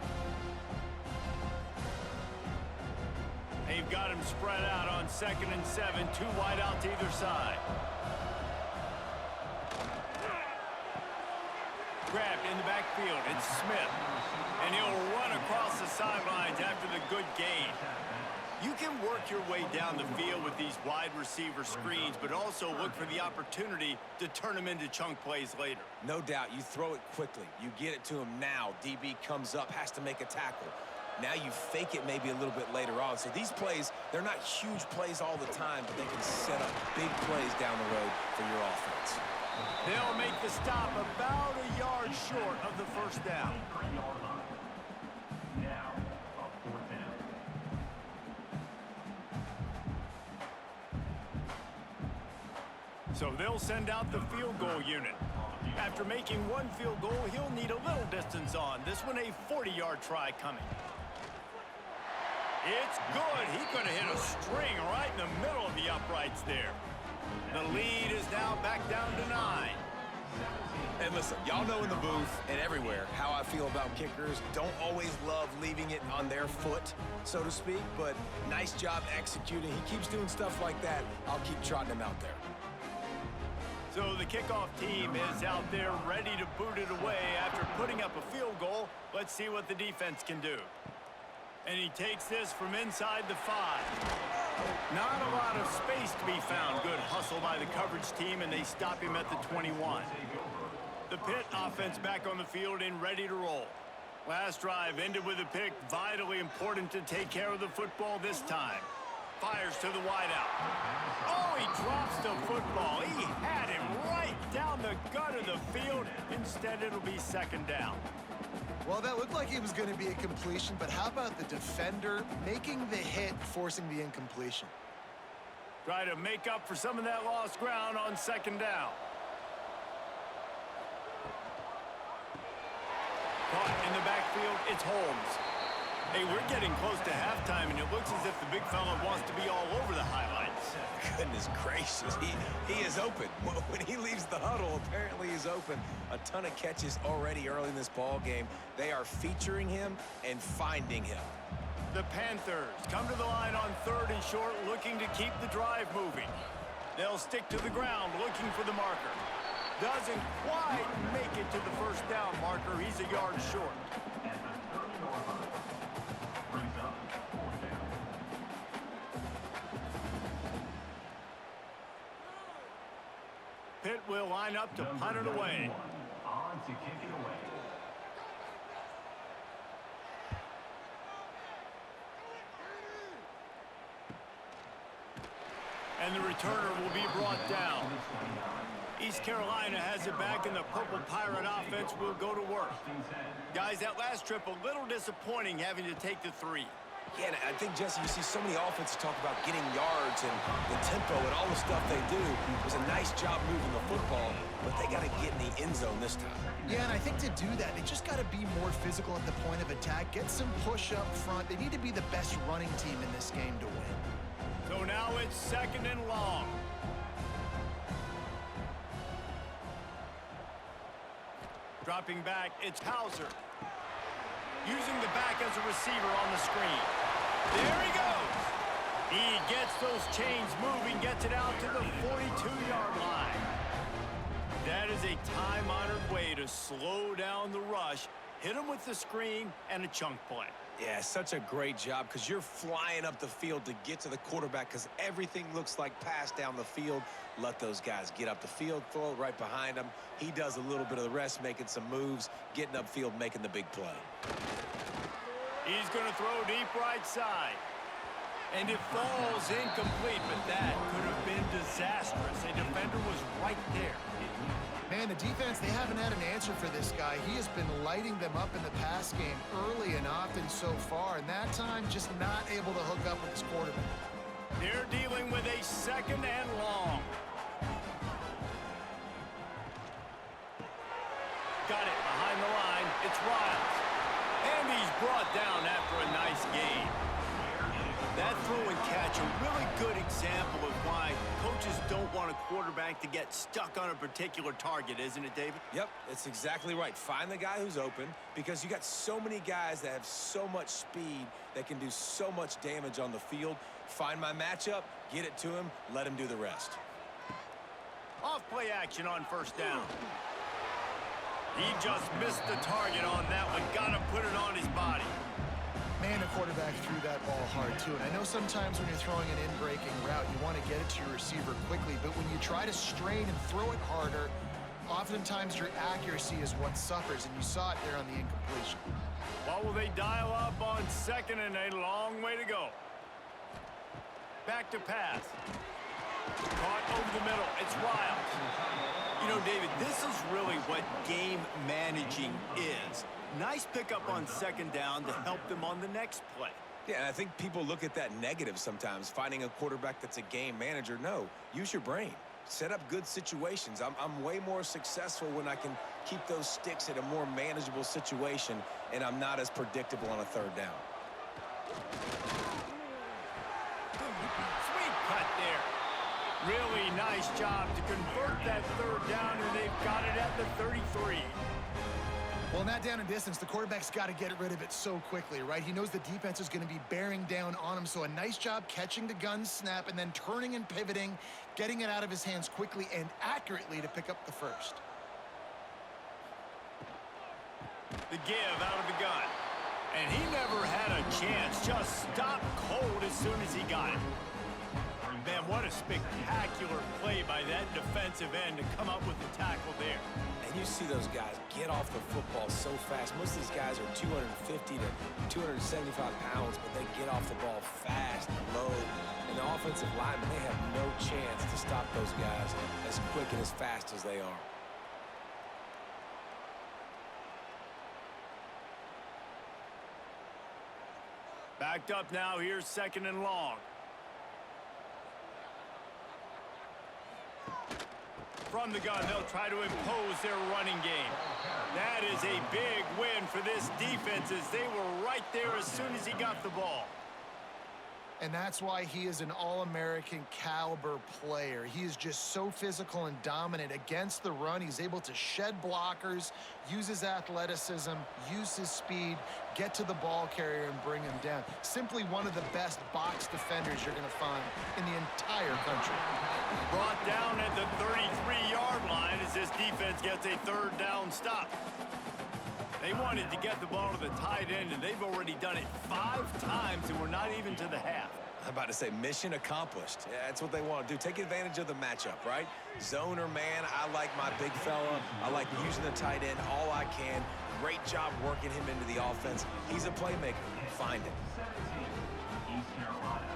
They've got him spread out on 2nd and 7, 2 wide out to either side. Grabbed in the backfield, it's Smith. And he'll run across the sidelines after the good gain. You can work your way down the field with these wide receiver screens, but also look for the opportunity to turn them into chunk plays later. No doubt, you throw it quickly. You get it to him now. DB comes up, has to make a tackle. Now you fake it maybe a little bit later on. So these plays, they're not huge plays all the time, but they can set up big plays down the road for your offense. They'll make the stop about a yard short of the first down. Now, a 4th down. So they'll send out the field goal unit. After making one field goal, he'll need a little distance on. This one a 40-yard try coming. It's good. He could have hit a string right in the middle of the uprights there. The lead is now back down to 9. And listen, y'all know in the booth and everywhere how I feel about kickers. Don't always love leaving it on their foot, so to speak, but nice job executing. He keeps doing stuff like that. I'll keep trotting him out there. So the kickoff team is out there ready to boot it away after putting up a field goal. Let's see what the defense can do. And he takes this from inside the 5. Not a lot of space to be found. Good hustle by the coverage team, and they stop him at the 21. The Pitt offense back on the field and ready to roll. Last drive ended with a pick. Vitally important to take care of the football this time. Fires to the wideout. Oh, he drops the football. He had him right down the gut of the field. Instead, it'll be second down. Well, that looked like it was going to be a completion, but how about the defender making the hit, forcing the incompletion? Try to make up for some of that lost ground on second down. Caught in the backfield, it's Holmes. Hey, we're getting close to halftime, and it looks as if the big fella wants to be all over the highlights. Goodness gracious, he is open. When he leaves the huddle, apparently he's open. A ton of catches already early in this ball game. They are featuring him and finding him. The Panthers come to the line on 3rd and short, looking to keep the drive moving. They'll stick to the ground, looking for the marker. Doesn't quite make it to the first down marker. He's a yard short. Pitt will line up to punt it away. On to kick it away. And the returner will be brought down. East Carolina has it back, and the Purple Pirate offense will go to work. Guys, that last trip a little disappointing having to take the 3. Yeah, and I think, Jesse, you see so many offenses talk about getting yards and the tempo and all the stuff they do. It was a nice job moving the football, but they got to get in the end zone this time. Yeah, and I think to do that, they just got to be more physical at the point of attack, get some push up front. They need to be the best running team in this game to win. So now it's 2nd and long. Dropping back, it's Hauser. Using the back as a receiver on the screen. There he goes. He gets those chains moving, gets it out to the 42-yard line. That is a time-honored way to slow down the rush, hit him with the screen, and a chunk play. Yeah, such a great job because you're flying up the field to get to the quarterback because everything looks like pass down the field. Let those guys get up the field, throw it right behind him. He does a little bit of the rest, making some moves, getting upfield, making the big play. He's going to throw deep right side. And it falls incomplete, but that could have been disastrous. A defender was right there. Man, the defense, they haven't had an answer for this guy. He has been lighting them up in the pass game early and often so far, and that time just not able to hook up with his quarterback. They're dealing with a 2nd and long. Got it behind the line. It's Riles. And he's brought down after a nice gain. That throw and catch, a really good example of why coaches don't want a quarterback to get stuck on a particular target, isn't it, David? Yep, it's exactly right. Find the guy who's open because you got so many guys that have so much speed that can do so much damage on the field. Find my matchup, get it to him, let him do the rest. Off play action on 1st down. He just missed the target on that one. Got to put it on his body. Man, the quarterback threw that ball hard, too. And I know sometimes when you're throwing an in-breaking route, you want to get it to your receiver quickly. But when you try to strain and throw it harder, oftentimes your accuracy is what suffers. And you saw it there on the incompletion. What will they dial up on 2nd and a long way to go? Back to pass. Caught over the middle. It's Riles. You know, David, this is really what game managing is. Nice pickup on 2nd down to help them on the next play. Yeah, and I think people look at that negative sometimes, finding a quarterback that's a game manager. No, use your brain. Set up good situations. I'm way more successful when I can keep those sticks at a more manageable situation, and I'm not as predictable on a 3rd down. Sweet cut there. Really nice job to convert that third down, and they've got it at the 33. Well, in that down and distance, the quarterback's got to get rid of it so quickly, right? He knows the defense is going to be bearing down on him, so a nice job catching the gun snap and then turning and pivoting, getting it out of his hands quickly and accurately to pick up the first. The give out of the gun. And he never had a chance. Just stopped cold as soon as he got it. Man, what a spectacular play by that defensive end to come up with the tackle there. And you see those guys get off the football so fast. Most of these guys are 250 to 275 pounds, but they get off the ball fast and low. And the offensive linemen, they have no chance to stop those guys as quick and as fast as they are. Backed up now. Here's 2nd and long. From the gun, they'll try to impose their running game. That is a big win for this defense as they were right there as soon as he got the ball. And that's why he is an All-American caliber player. He is just so physical and dominant against the run. He's able to shed blockers, use his athleticism, use his speed, get to the ball carrier and bring him down. Simply one of the best box defenders you're going to find in the entire country. Brought down at the 33-yard line as this defense gets a 3rd down stop. They wanted to get the ball to the tight end, and they've already done it 5 times, and we're not even to the half. I'm about to say mission accomplished. Yeah, that's what they want to do. Take advantage of the matchup, right? Zone or man, I like my big fella. I like using the tight end all I can. Great job working him into the offense. He's a playmaker. Find him. 17, East Carolina,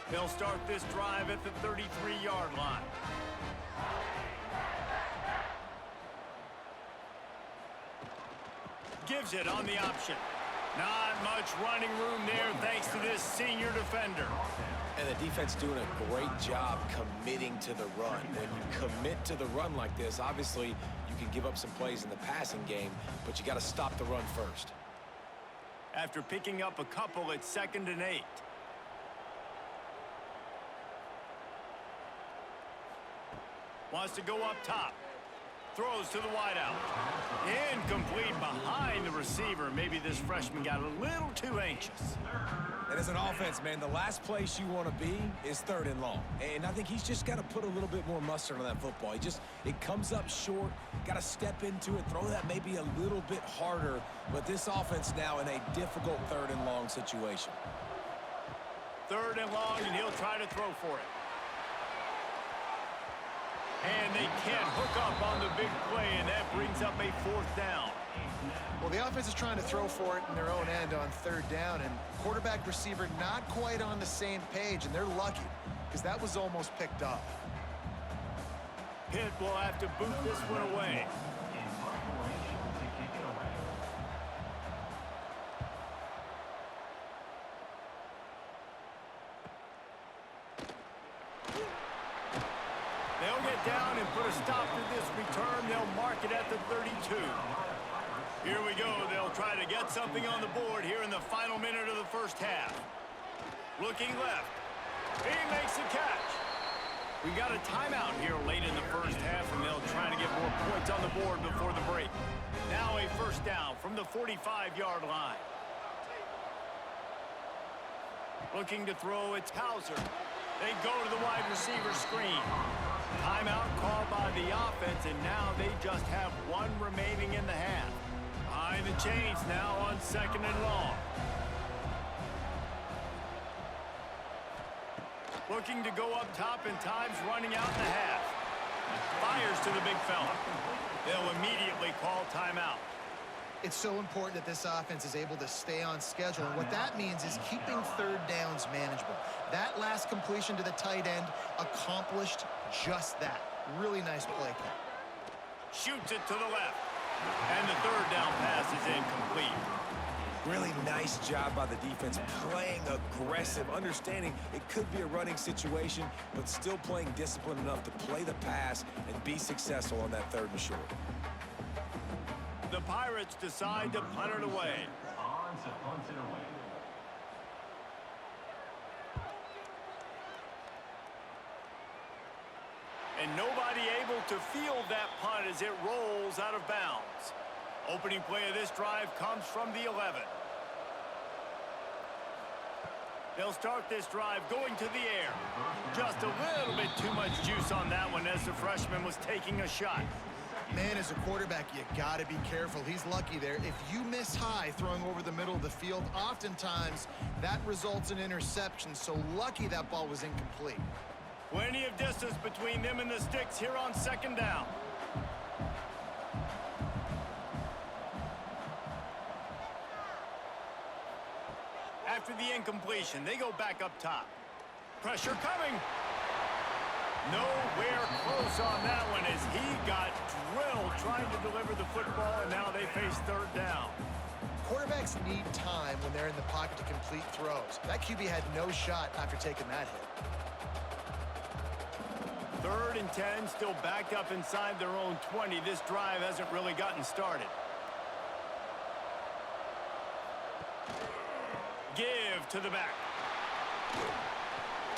8. They'll start this drive at the 33-yard line. Gives it on the option. Not much running room there thanks to this senior defender. And the defense doing a great job committing to the run. When you commit to the run like this, obviously you can give up some plays in the passing game, but you got to stop the run first. After picking up a couple, it's 2nd and 8. Wants to go up top. Throws to the wideout. Incomplete behind the receiver. Maybe this freshman got a little too anxious. And as an offense, man, the last place you want to be is 3rd and long. And I think he's just got to put a little bit more mustard on that football. It comes up short. Got to step into it, throw that maybe a little bit harder. But this offense now in a difficult 3rd and long situation. 3rd and long, and he'll try to throw for it. And they can't hook up on the big play, and that brings up a 4th down. Well, the offense is trying to throw for it in their own end on 3rd down, and quarterback receiver not quite on the same page, and they're lucky because that was almost picked up. Pitt will have to boot this one away. In preparation to kick it away. They'll get down and put a stop to this return. They'll mark it at the 32. Here we go. They'll try to get something on the board here in the final minute of the 1st half. Looking left. He makes the catch. We got a timeout here late in the 1st half, and they'll try to get more points on the board before the break. Now a 1st down from the 45-yard line. Looking to throw, it's Hauser. They go to the wide receiver screen. Timeout called by the offense, and now they just have 1 remaining in the half. Behind the chains now on 2nd and long. Looking to go up top, and time's running out in the half. Fires to the big fella. They'll immediately call timeout. It's so important that this offense is able to stay on schedule, and what that means is keeping 3rd downs manageable. That last completion to the tight end accomplished just that. Really nice play call. Shoots it to the left. And the 3rd down pass is incomplete. Really nice job by the defense, playing aggressive, understanding it could be a running situation, but still playing disciplined enough to play the pass and be successful on that 3rd and short. The Pirates decide to punt it away. On to punt it away. And nobody able to field that punt as it rolls out of bounds. Opening play of this drive comes from the 11. They'll start this drive going to the air. Just a little bit too much juice on that one as the freshman was taking a shot. Man, as a quarterback, you got to be careful. He's lucky there. If you miss high throwing over the middle of the field, oftentimes that results in interception. So lucky that ball was incomplete. Plenty of distance between them and the sticks here on second down. After the incompletion, they go back up top. Pressure coming. Nowhere close on that one as he got drilled trying to deliver the football, and now they face third down. Quarterbacks need time when they're in the pocket to complete throws. That QB had no shot after taking that hit. 3rd and 10, still backed up inside their own 20. This drive hasn't really gotten started. Give to the back.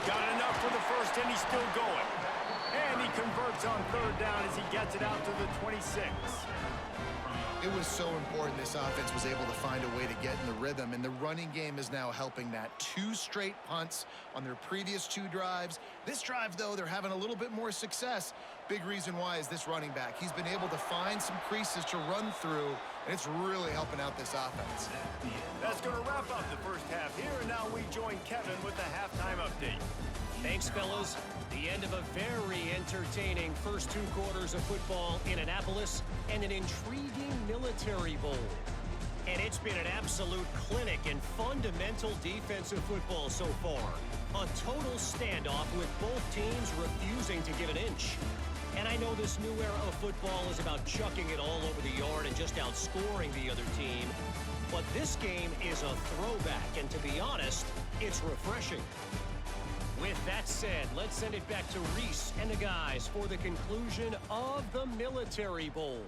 Got enough for the first, and he's still going. And he converts on 3rd down as he gets it out to the 26. It was so important this offense was able to find a way to get in the rhythm, and the running game is now helping that. 2 straight punts on their previous 2 drives. This drive, though, they're having a little bit more success. Big reason why is this running back. He's been able to find some creases to run through, and it's really helping out this offense. That's going to wrap up the first half here, and now we join Kevin with the halftime update. Thanks, fellas. The end of a very entertaining first 2 quarters of football in Annapolis and an intriguing military bowl. And it's been an absolute clinic in fundamental defensive football so far. A total standoff with both teams refusing to give an inch. And I know this new era of football is about chucking it all over the yard and just outscoring the other team. But this game is a throwback, and to be honest, it's refreshing. With that said, let's send it back to Reese and the guys for the conclusion of the Military Bowl.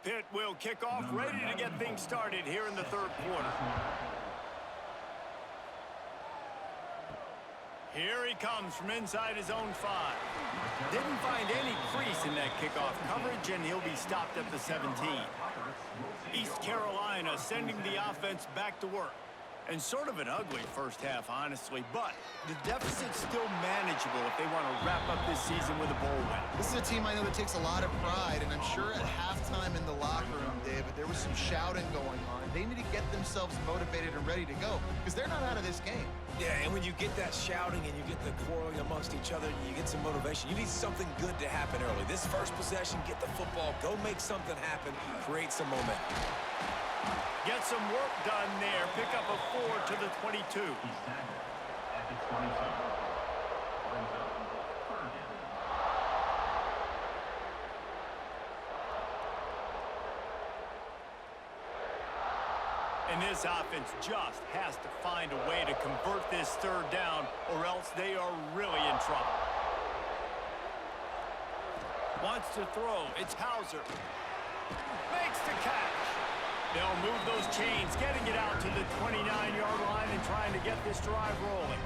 Pitt will kick off, ready to get things started here in the 3rd quarter. Here he comes from inside his own 5. Didn't find any crease in that kickoff coverage, and he'll be stopped at the 17. East Carolina sending the offense back to work. And sort of an ugly first half, honestly, but the deficit's still manageable if they want to wrap up this season with a bowl win. This is a team I know that takes a lot of pride, and I'm sure at halftime in the locker room, David, there was some shouting going on. They need to get themselves motivated and ready to go because they're not out of this game. Yeah, and when you get that shouting and you get the quarreling amongst each other and you get some motivation, you need something good to happen early. This first possession, get the football, go make something happen, create some momentum. Get some work done there. Pick up a 4 to the 22. He's tackled at the 22. Brings up 3rd down. And this offense just has to find a way to convert this 3rd down, or else they are really in trouble. Wants to throw. It's Hauser. Makes the catch. They'll move those chains, getting it out to the 29-yard line and trying to get this drive rolling.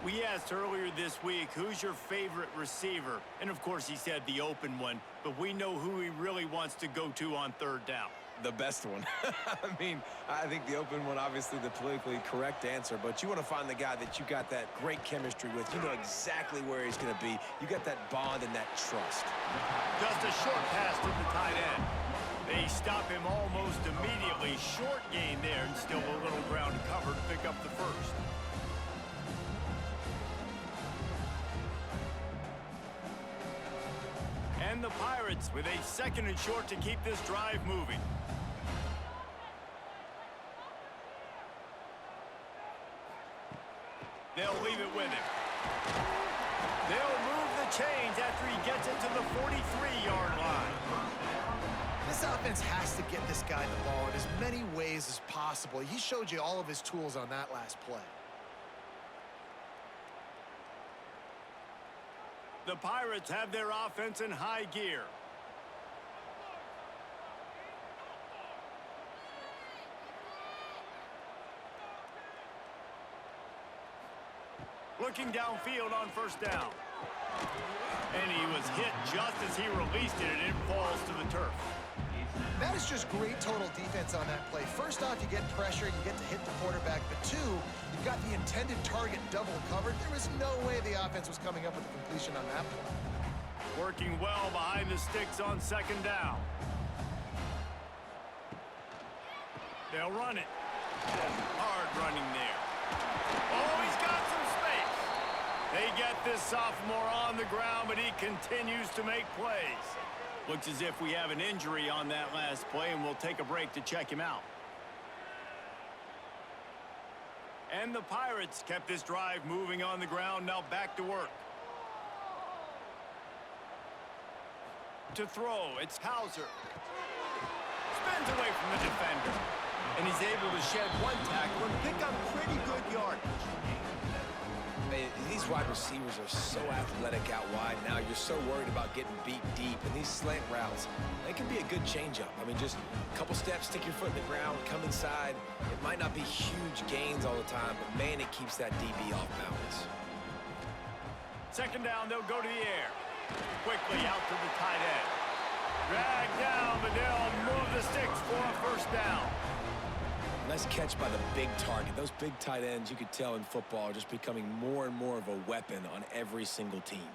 We asked earlier this week, who's your favorite receiver? And, of course, he said the open one, but we know who he really wants to go to on 3rd down. The best one. I mean, I think the open one, obviously the politically correct answer, but you want to find the guy that you got that great chemistry with. You know exactly where he's going to be. You got that bond and that trust. Just a short pass to the tight end. They stop him almost immediately. Short gain there, and still a little ground to cover to pick up the first. And the Pirates with a 2nd and short to keep this drive moving. They'll leave it with him. They'll move the chains after he gets it to the 43-yard line. This offense has to get this guy the ball in as many ways as possible. He showed you all of his tools on that last play. The Pirates have their offense in high gear. looking downfield on first down. And he was hit just as he released it, and it falls to the turf. That is just great total defense on that play. First off, you get pressure, you get to hit the quarterback. But two, you've got the intended target double covered. There was no way the offense was coming up with a completion on that play. Working well behind the sticks on second down. They'll run it. Hard running there. Oh, he's got some space. They get this sophomore on the ground, but he continues to make plays. Looks as if we have an injury on that last play, and we'll take a break to check him out. And the Pirates kept this drive moving on the ground. Now back to work. To throw, it's Hauser. Spins away from the defender. And he's able to shed one tackle and pick up pretty good yardage. These wide receivers are so athletic out wide now. You're so worried about getting beat deep. And these slant routes, they can be a good changeup. I mean, just a couple steps, stick your foot in the ground, come inside. It might not be huge gains all the time, but, man, it keeps that DB off balance. Second down, they'll go to the air. Quickly out to the tight end. Drag down, but they'll move the sticks for a first down. Nice catch by the big target. Those big tight ends, you could tell in football, are just becoming more and more of a weapon on every single team.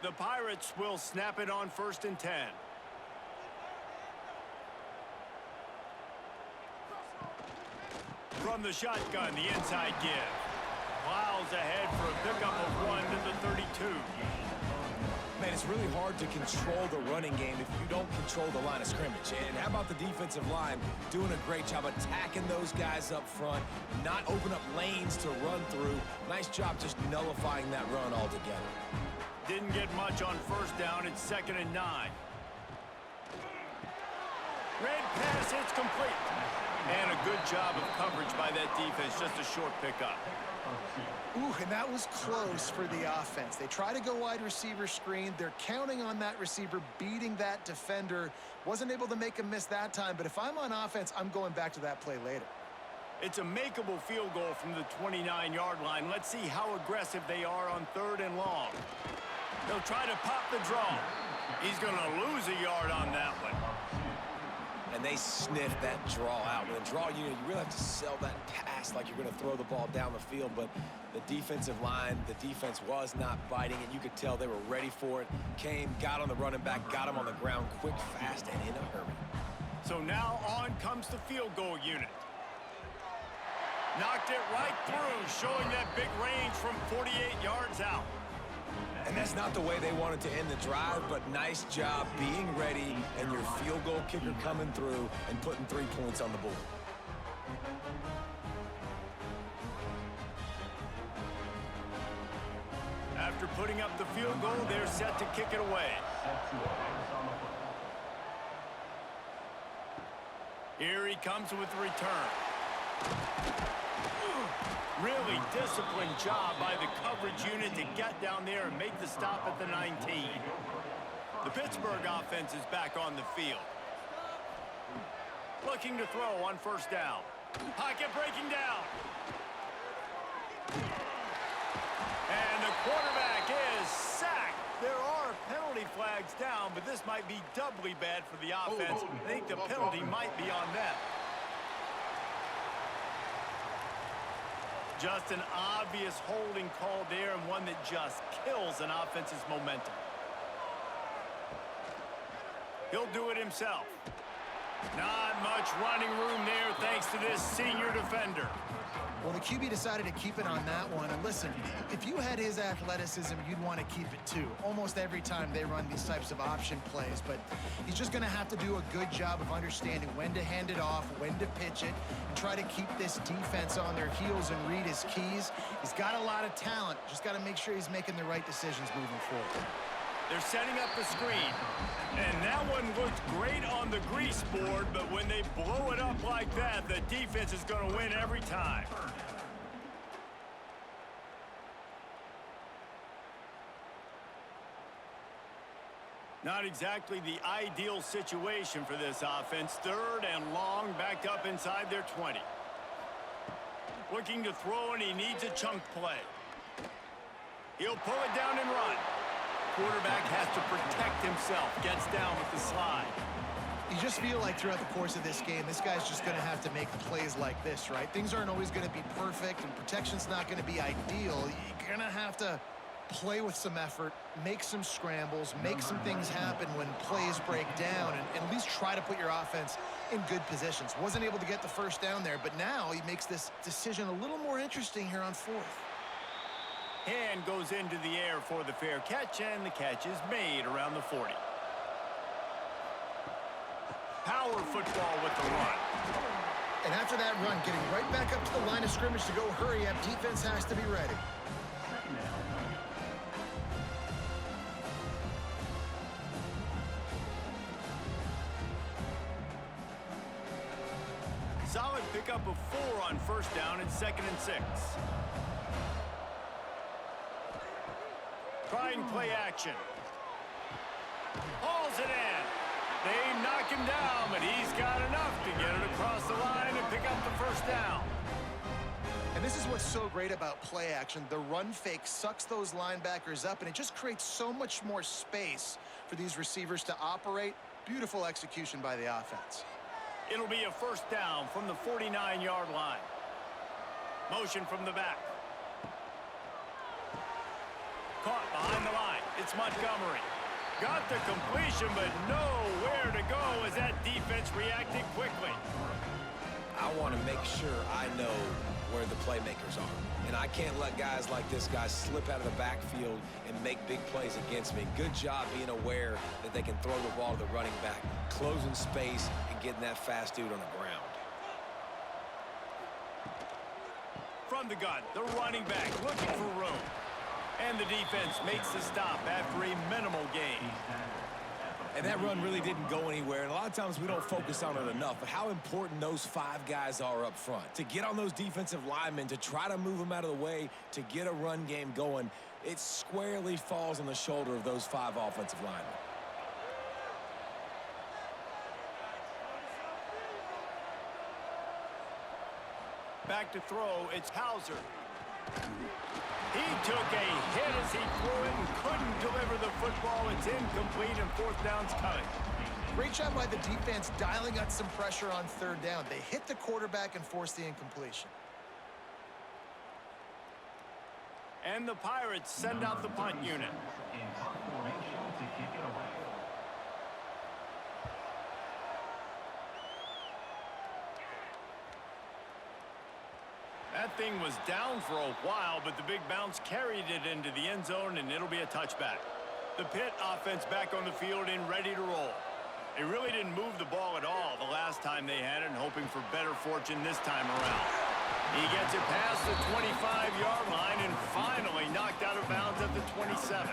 The Pirates will snap it on 1st and 10. From the shotgun, the inside give. Plows ahead for a pickup of 1 to the 32. Man, it's really hard to control the running game if you don't control the line of scrimmage. And how about the defensive line doing a great job attacking those guys up front, not open up lanes to run through. Nice job just nullifying that run altogether. Didn't get much on first down. It's 2nd and 9. Red pass, it's complete. And a good job of coverage by that defense. Just a short pickup. Ooh, and that was close for the offense. They try to go wide receiver screen. They're counting on that receiver beating that defender. Wasn't able to make him miss that time, but if I'm on offense, I'm going back to that play later. It's a makeable field goal from the 29-yard line. Let's see how aggressive they are on 3rd and long. They'll try to pop the draw. He's going to lose a yard on that one. And they sniff that draw out. With a draw, you really have to sell that pass like you're going to throw the ball down the field. But the defensive line, the defense was not biting it. You could tell they were ready for it. Came, got on the running back, got him on the ground quick, fast, and in a hurry. So now on comes the field goal unit. Knocked it right through, showing that big range from 48 yards out. And that's not the way they wanted to end the drive, but nice job being ready and your field goal kicker coming through and putting 3 points on the board. After putting up the field goal, they're set to kick it away. Here he comes with the return. Really disciplined job by the coverage unit to get down there and make the stop at the 19. The Pittsburgh offense is back on the field. Looking to throw on first down. Pocket breaking down. And the quarterback is sacked. There are penalty flags down, but this might be doubly bad for the offense. I think the penalty might be on them. Just an obvious holding call there, and one that just kills an offense's momentum. He'll do it himself. Not much running room there thanks to this senior defender. Well, the QB decided to keep it on that one. And listen, if you had his athleticism, you'd want to keep it too. Almost every time they run these types of option plays. But he's just going to have to do a good job of understanding when to hand it off, when to pitch it, and try to keep this defense on their heels and read his keys. He's got a lot of talent. Just got to make sure he's making the right decisions moving forward. They're setting up the screen. And that one looked great on the grease board, but when they blow it up like that, the defense is going to win every time. Not exactly the ideal situation for this offense. 3rd and long, backed up inside their 20. Looking to throw, and he needs a chunk play. He'll pull it down and run. Quarterback has to protect himself. Gets down with the slide. You just feel like throughout the course of this game, this guy's just going to have to make plays like this, right? Things aren't always going to be perfect, and protection's not going to be ideal. You're going to have to play with some effort, make some scrambles, make some things happen when plays break down, and at least try to put your offense in good positions. Wasn't able to get the first down there, but now he makes this decision a little more interesting here on fourth. Hand goes into the air for the fair catch, and the catch is made around the 40. Power football with the run. And after that run, getting right back up to the line of scrimmage to go hurry up, defense has to be ready. Solid pickup of 4 on first down and 2nd and 6. Trying play action. Hauls it in. They knock him down, but he's got enough to get it across the line and pick up the first down. And this is what's so great about play action. The run fake sucks those linebackers up, and it just creates so much more space for these receivers to operate. Beautiful execution by the offense. It'll be a first down from the 49-yard line. Motion from the back. Caught behind the line. It's Montgomery. Got the completion, but nowhere to go as that defense reacted quickly. I want to make sure I know where the playmakers are. And I can't let guys like this guy slip out of the backfield and make big plays against me. Good job being aware that they can throw the ball to the running back, closing space, and getting that fast dude on the ground. From the gun, the running back looking for room. And the defense makes the stop after a minimal gain. And that run really didn't go anywhere. And a lot of times we don't focus on it enough. But how important those 5 guys are up front. To get on those defensive linemen, to try to move them out of the way, to get a run game going, it squarely falls on the shoulder of those 5 offensive linemen. Back to throw, it's Hauser. He took a hit as he threw it and couldn't deliver the football. It's incomplete and 4th down's coming. Great job by the defense dialing up some pressure on 3rd down. They hit the quarterback and forced the incompletion. And the Pirates send out the punt unit. In punt formation to kick it away. That thing was down for a while, but the big bounce carried it into the end zone, and it'll be a touchback. The Pitt offense back on the field and ready to roll. They really didn't move the ball at all the last time they had it, and hoping for better fortune this time around. He gets it past the 25-yard line and finally knocked out of bounds at the 27.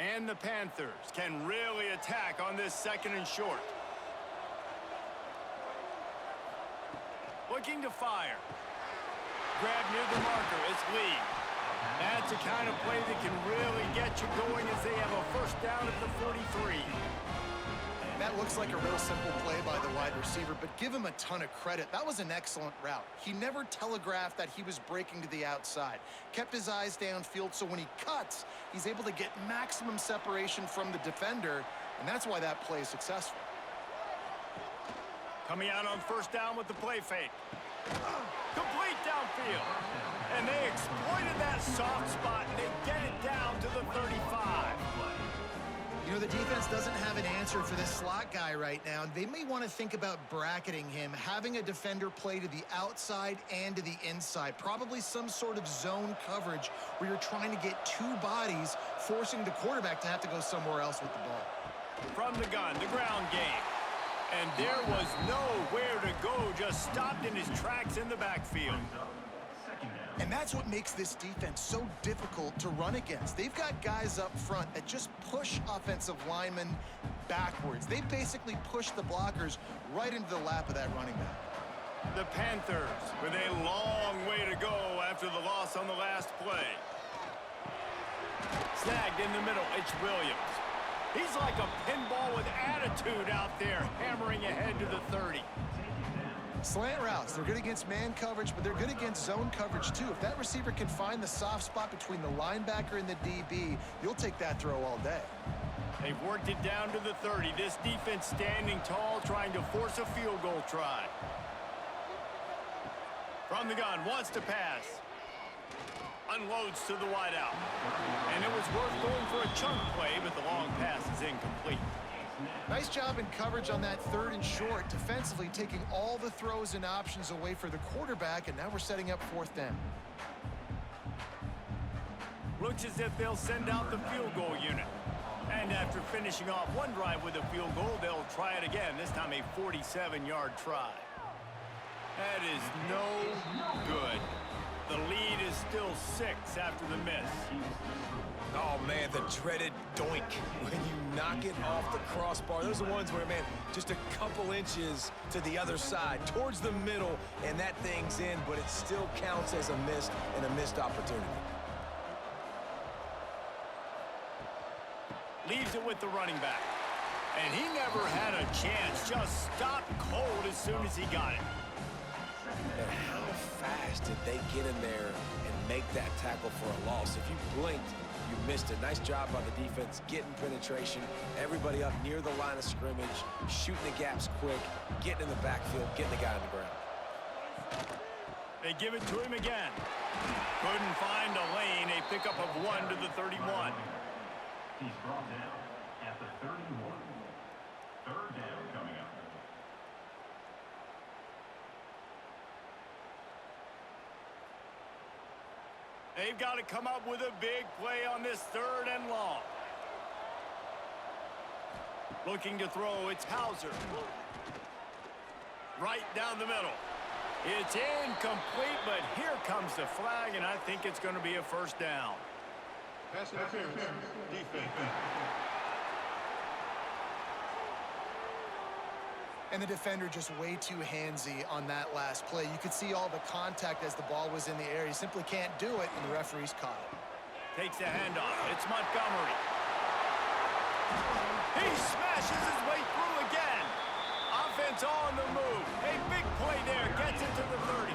And the Panthers can really attack on this 2nd and short. Looking to fire. Grab near the marker. It's Lee. That's the kind of play that can really get you going as they have a first down at the 43. That looks like a real simple play by the wide receiver, but give him a ton of credit. That was an excellent route. He never telegraphed that he was breaking to the outside. Kept his eyes downfield, so when he cuts, he's able to get maximum separation from the defender, and that's why that play is successful. Coming out on first down with the play fake. Complete downfield. And they exploited that soft spot, and they get it down to the 35. You know, the defense doesn't have an answer for this slot guy right now. They may want to think about bracketing him, having a defender play to the outside and to the inside. Probably some sort of zone coverage where you're trying to get 2 bodies, forcing the quarterback to have to go somewhere else with the ball. From the gun, the ground game. And there was nowhere to go, just stopped in his tracks in the backfield. And that's what makes this defense so difficult to run against. They've got guys up front that just push offensive linemen backwards. They basically push the blockers right into the lap of that running back. The Panthers with a long way to go after the loss on the last play. Snagged in the middle, it's Williams. He's like a pinball with attitude out there, hammering ahead to the 30. Slant routes, they're good against man coverage, but they're good against zone coverage too. If that receiver can find the soft spot between the linebacker and the DB, you'll take that throw all day. They've worked it down to the 30. This defense standing tall, trying to force a field goal try. From the gun, wants to pass. Unloads to the wideout. And it was worth going for a chunk play, but the long pass is incomplete. Nice job in coverage on that 3rd and short, defensively taking all the throws and options away for the quarterback, and now we're setting up 4th down. Looks as if they'll send out the field goal unit. And after finishing off one drive with a field goal, they'll try it again, this time a 47-yard try. That is no good. The lead is still 6 after the miss. Oh, man, the dreaded doink when you knock it off the crossbar. Those are the ones where, man, just a couple inches to the other side, towards the middle, and that thing's in, but it still counts as a missed opportunity. Leaves it with the running back. And he never had a chance. Just stopped cold as soon as he got it. And how fast did they get in there and make that tackle for a loss? If you blinked, you missed it. Nice job by the defense getting penetration. Everybody up near the line of scrimmage, shooting the gaps quick, getting in the backfield, getting the guy on the ground. They give it to him again. Couldn't find a lane. A pickup of 1 to the 31. He's brought down at the 31. 3rd down coming up. They've got to come up with a big play on this 3rd and long. Looking to throw, it's Hauser. Right down the middle. It's incomplete, but here comes the flag, and I think it's going to be a 1st down. Pass interference. Defense. And the defender just way too handsy on that last play. You could see all the contact as the ball was in the air. He simply can't do it, and the referee's caught it. Takes the handoff. It's Montgomery. He smashes his way through again. Offense on the move. A big play there. Gets it to the 30.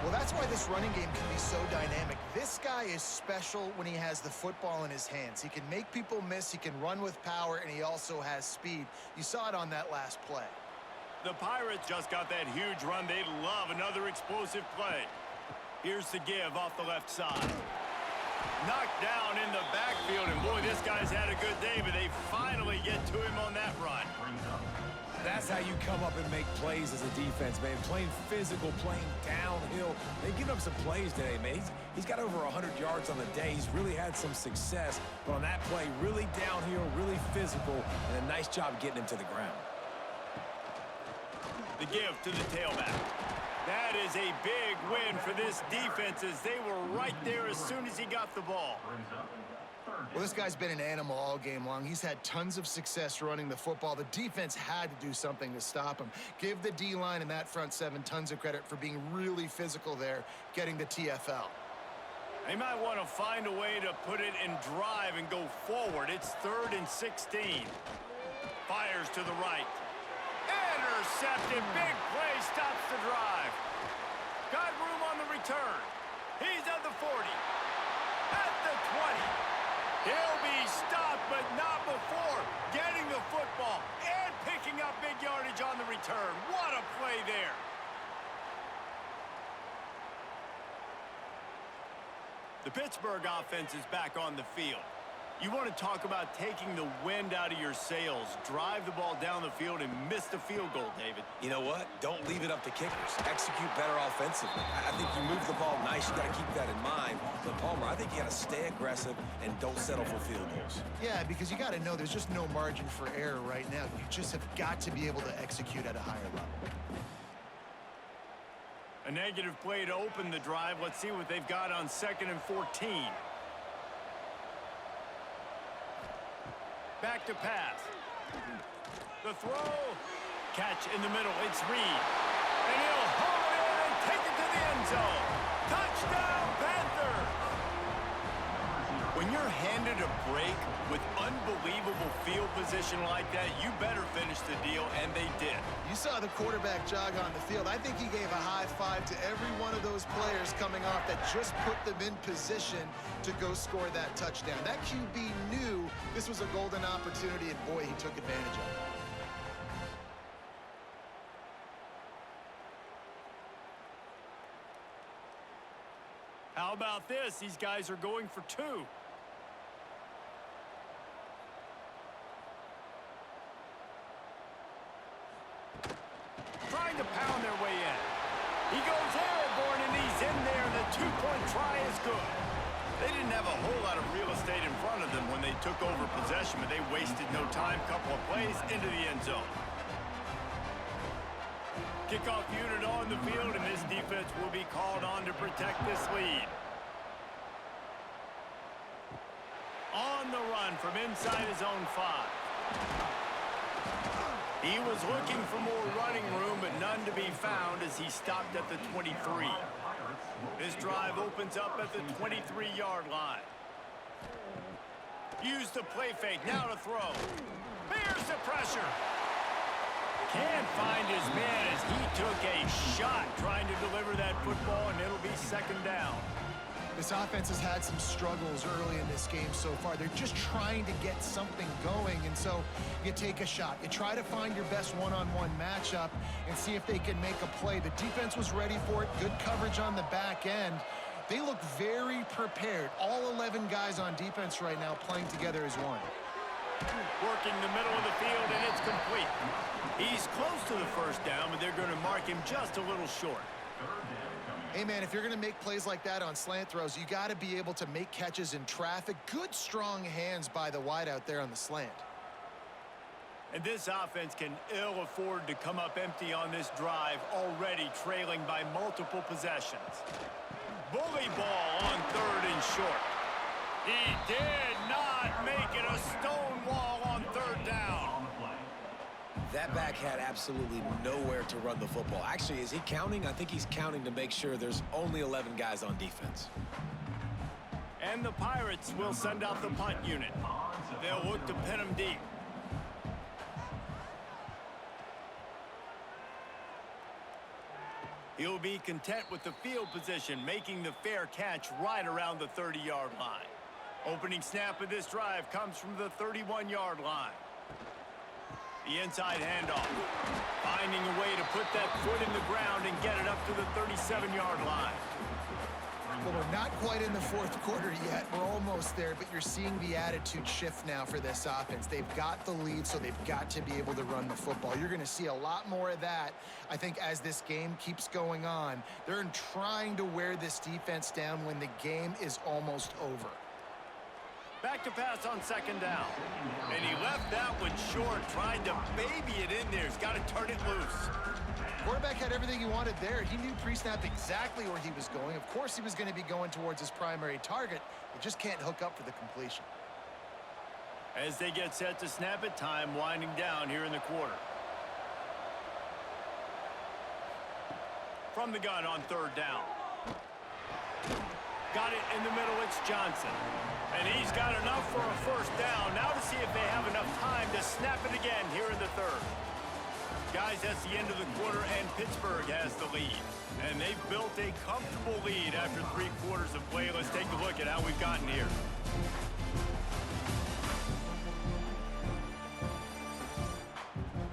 Well, that's why this running game can be so dynamic. This guy is special when he has the football in his hands. He can make people miss, he can run with power, and he also has speed. You saw it on that last play. The Pirates just got that huge run. They love another explosive play. Here's the give off the left side. Knocked down in the backfield, and boy, this guy's had a good day, but they finally get to him on that run. That's how you come up and make plays as a defense, man. Playing physical, playing downhill. They've given up some plays today, man. He's got over 100 yards on the day. He's really had some success. But on that play, really downhill, really physical, and a nice job getting him to the ground. The give to the tailback. That is a big win for this defense as they were right there as soon as he got the ball. Well, this guy's been an animal all game long. He's had tons of success running the football. The defense had to do something to stop him. Give the D-line and that front 7 tons of credit for being really physical there, getting the TFL. They might want to find a way to put it in drive and go forward. It's 3rd and 16. Fires to the right. Intercepted. Big play stops the drive. Got room on the return. He's at the 40. At the 20. He'll be stopped, but not before getting the football and picking up big yardage on the return. What a play there. The Pittsburgh offense is back on the field. You want to talk about taking the wind out of your sails. Drive the ball down the field and miss the field goal, David. You know what? Don't leave it up to kickers. Execute better offensively. I think you move the ball nice. You got to keep that in mind. But, Palmer, I think you got to stay aggressive and don't settle for field goals. Yeah, because you got to know there's just no margin for error right now. You just have got to be able to execute at a higher level. A negative play to open the drive. Let's see what they've got on 2nd and 14. Back to pass. The throw. Catch in the middle. It's Reed. And he'll haul it in and take it to the end zone. Touchdown, Panthers! When you're handed a break with unbelievable field position like that, you better finish the deal, and they did. You saw the quarterback jog on the field. I think he gave a high five to every one of those players coming off that just put them in position to go score that touchdown. That QB knew this was a golden opportunity, and boy, he took advantage of it. How about this? These guys are going for two. Trying to pound their way in. He goes airborne, and he's in there. The two-point try is good. They didn't have a whole lot of real estate in front of them when they took over possession, but they wasted no time. Couple of plays into the end zone. Kickoff unit on the field, and this defense will be called on to protect this lead. On the run from inside his own 5. He was looking for more running room, but none to be found as he stopped at the 23. This drive opens up at the 23-yard line. Use the play fake, now to throw. Here's the pressure. Can't find his man as he took a shot trying to deliver that football, and it'll be second down. This offense has had some struggles early in this game so far. They're just trying to get something going, and so you take a shot. You try to find your best one-on-one matchup and see if they can make a play. The defense was ready for it. Good coverage on the back end. They look very prepared. All 11 guys on defense right now playing together as one. Working the middle of the field, and it's complete. He's close to the first down, but they're going to mark him just a little short. Hey, man, if you're going to make plays like that on slant throws, you got to be able to make catches in traffic. Good, strong hands by the wideout there on the slant. And this offense can ill afford to come up empty on this drive, already trailing by multiple possessions. Bully ball on third and short. He did not make it a stone wall on third down. That back had absolutely nowhere to run the football. Actually, is he counting? I think he's counting to make sure there's only 11 guys on defense. And the Pirates will send out the punt unit. They'll look to pin him deep. He'll be content with the field position, making the fair catch right around the 30-yard line. Opening snap of this drive comes from the 31-yard line. The inside handoff. Finding a way to put that foot in the ground and get it up to the 37-yard line. Well, we're not quite in the fourth quarter yet. We're almost there, but you're seeing the attitude shift now for this offense. They've got the lead, so they've got to be able to run the football. You're going to see a lot more of that, I think, as this game keeps going on. They're trying to wear this defense down when the game is almost over. Back to pass on second down. And he left that one short, tried to baby it in there. He's got to turn it loose. Quarterback had everything he wanted there. He knew pre-snap exactly where he was going. Of course he was going to be going towards his primary target. He just can't hook up for the completion. As they get set to snap it, time winding down here in the quarter. From the gun on third down. Got it in the middle, it's Johnson. And he's got enough for a first down. Now to see if they have enough time to snap it again here in the third. Guys, that's the end of the quarter, and Pittsburgh has the lead. And they've built a comfortable lead after 3 quarters of play. Let's take a look at how we've gotten here.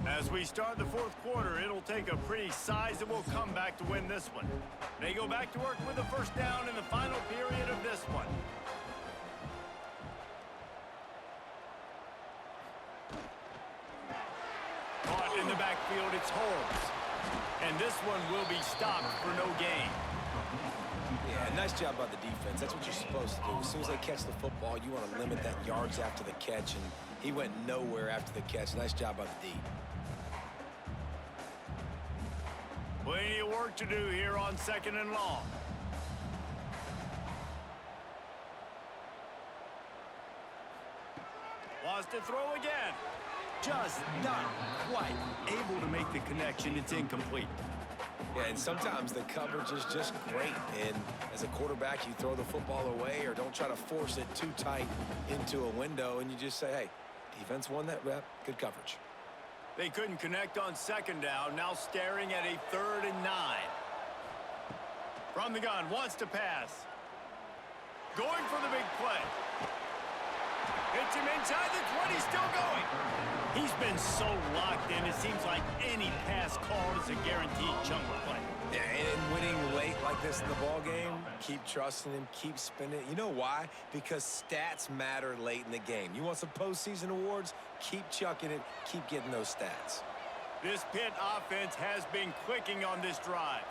As we start the fourth quarter, it'll take a pretty sizable comeback to win this one. They go back to work with a first down in the final period of this one. Caught in the backfield, it's Holmes. And this one will be stopped for no gain. Yeah, nice job by the defense. That's what you're supposed to do. As soon as they catch the football, you want to limit that yards after the catch, and he went nowhere after the catch. Nice job by the D. Plenty of work to do here on second and long. Wants to throw again. Just not quite able to make the connection. It's incomplete. Yeah, and sometimes the coverage is just great. And as a quarterback, you throw the football away or don't try to force it too tight into a window, and you just say, hey, defense won that rep. Good coverage. They couldn't connect on second down. Now staring at a 3rd and 9. From the gun, wants to pass. Going for the big play. Hits him inside the 20, still going. He's been so locked in, it seems like any pass called is a guaranteed chunk of play. Yeah, and winning late like this in the ball game, keep trusting him, keep spinning. You know why? Because stats matter late in the game. You want some postseason awards? Keep chucking it, keep getting those stats. This Pitt offense has been clicking on this drive.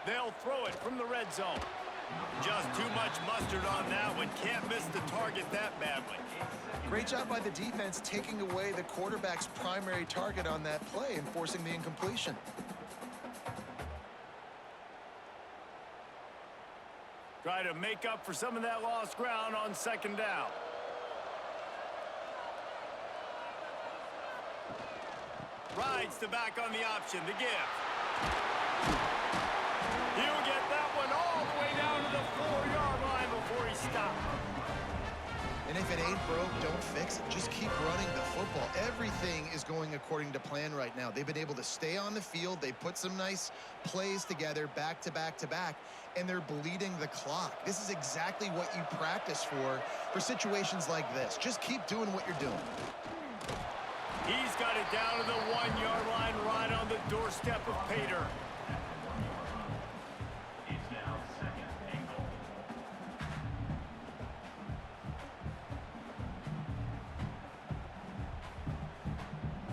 They'll throw it from the red zone. Just too much mustard on that one. Can't miss the target that badly. Great job by the defense taking away the quarterback's primary target on that play and forcing the incompletion. Try to make up for some of that lost ground on second down. Rides the back on the option, the give. He'll get that one all the way down to the 4-yard line before he stopped. And if it ain't broke, don't fix it. Just keep running the football. Everything is going according to plan right now. They've been able to stay on the field. They put some nice plays together back to back to back, and they're bleeding the clock. This is exactly what you practice for situations like this. Just keep doing what you're doing. He's got it down to the 1-yard line right on the doorstep of Pater. It's now 2nd and goal.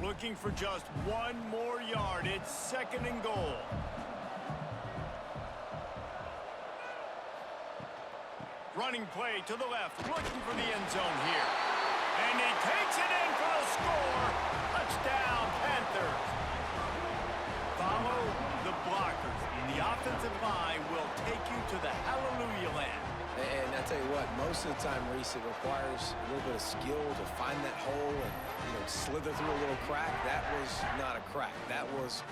Looking for just 1 more yard. It's 2nd and goal. Running play to the left, looking for the end zone here. And he takes it in for a score. Touchdown, Panthers. Follow the blockers. The offensive line will take you to the hallelujah land. And I tell you what, most of the time, Reese, it requires a little bit of skill to find that hole and, slither through a little crack. That was not a crack. That was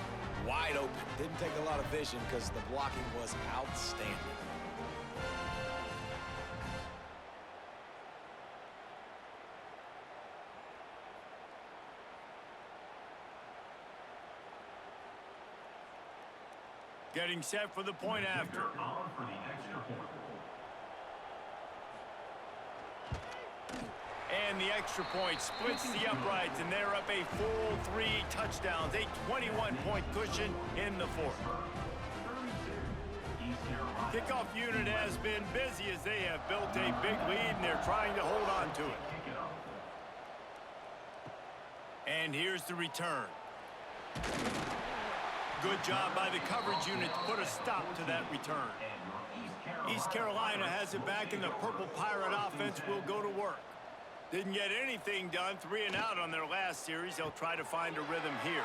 wide open. Didn't take a lot of vision because the blocking was outstanding. Getting set for the point after. On for the extra point. And the extra point splits the uprights, and they're up a full 3 touchdowns, a 21-point cushion in the 4th. Kickoff unit has been busy as they have built a big lead, and they're trying to hold on to it. And here's the return. Good job by the coverage unit to put a stop to that return. East Carolina has it back, and the Purple Pirate offense will go to work. Didn't get anything done, 3 and out on their last series. They'll try to find a rhythm here.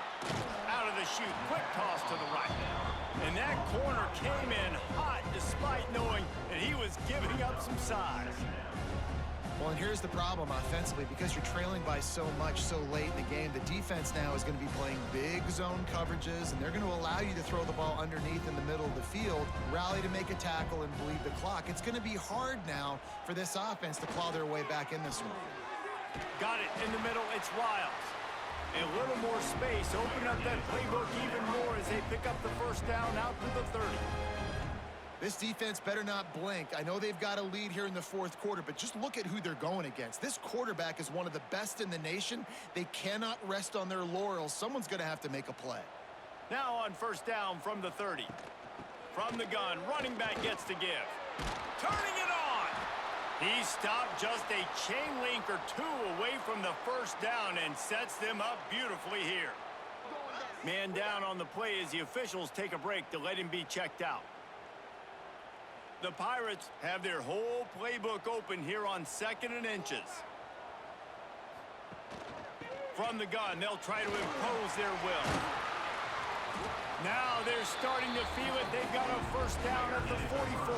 Out of the chute, quick toss to the right. And that corner came in hot despite knowing that he was giving up some size. Well, and here's the problem offensively. Because you're trailing by so much so late in the game, the defense now is going to be playing big zone coverages, and they're going to allow you to throw the ball underneath in the middle of the field, rally to make a tackle, and bleed the clock. It's going to be hard now for this offense to claw their way back in this one. Got it in the middle. It's Wiles. A little more space. Open up that playbook even more as they pick up the first down out to the 30. This defense better not blink. I know they've got a lead here in the 4th quarter, but just look at who they're going against. This quarterback is one of the best in the nation. They cannot rest on their laurels. Someone's going to have to make a play. Now on first down from the 30. From the gun, running back gets the give. Turning it on. He stopped just a chain link or 2 away from the first down and sets them up beautifully here. Man down on the play as the officials take a break to let him be checked out. The Pirates have their whole playbook open here on 2nd and inches. From the gun, they'll try to impose their will. Now they're starting to feel it. They've got a first down at the 44.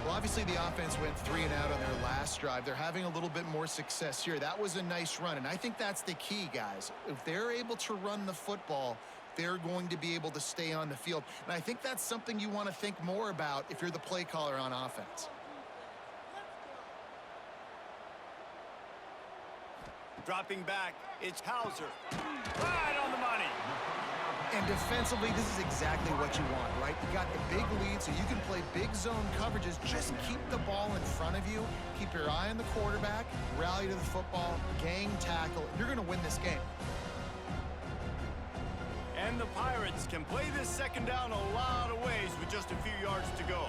Well, obviously the offense went 3 and out on their last drive. They're having a little bit more success here. That was a nice run, and I think that's the key, guys. If they're able to run the football, they're going to be able to stay on the field. And I think that's something you want to think more about if you're the play caller on offense. Dropping back, it's Hauser. Right on the money. And defensively, this is exactly what you want, right? You got the big lead, so you can play big zone coverages. Just keep the ball in front of you. Keep your eye on the quarterback. Rally to the football. Gang tackle. You're going to win this game. And the Pirates can play this second down a lot of ways with just a few yards to go.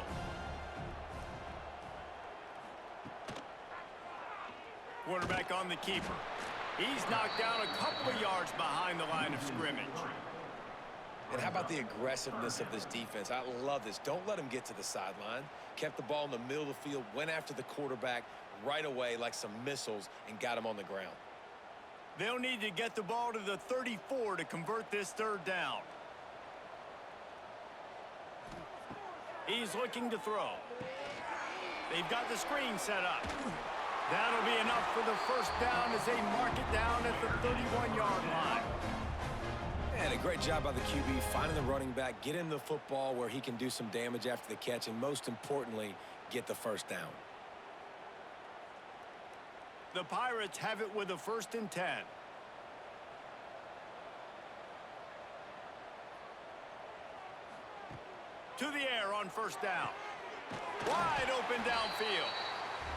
Quarterback on the keeper. He's knocked down a couple of yards behind the line of scrimmage. And how about the aggressiveness of this defense? I love this. Don't let them get to the sideline. Kept the ball in the middle of the field, went after the quarterback right away like some missiles and got him on the ground. They'll need to get the ball to the 34 to convert this third down. He's looking to throw. They've got the screen set up. That'll be enough for the first down as they mark it down at the 31-yard line. And a great job by the QB finding the running back, get him the football where he can do some damage after the catch, and most importantly, get the first down. The Pirates have it with a 1st and 10. To the air on first down. Wide open downfield.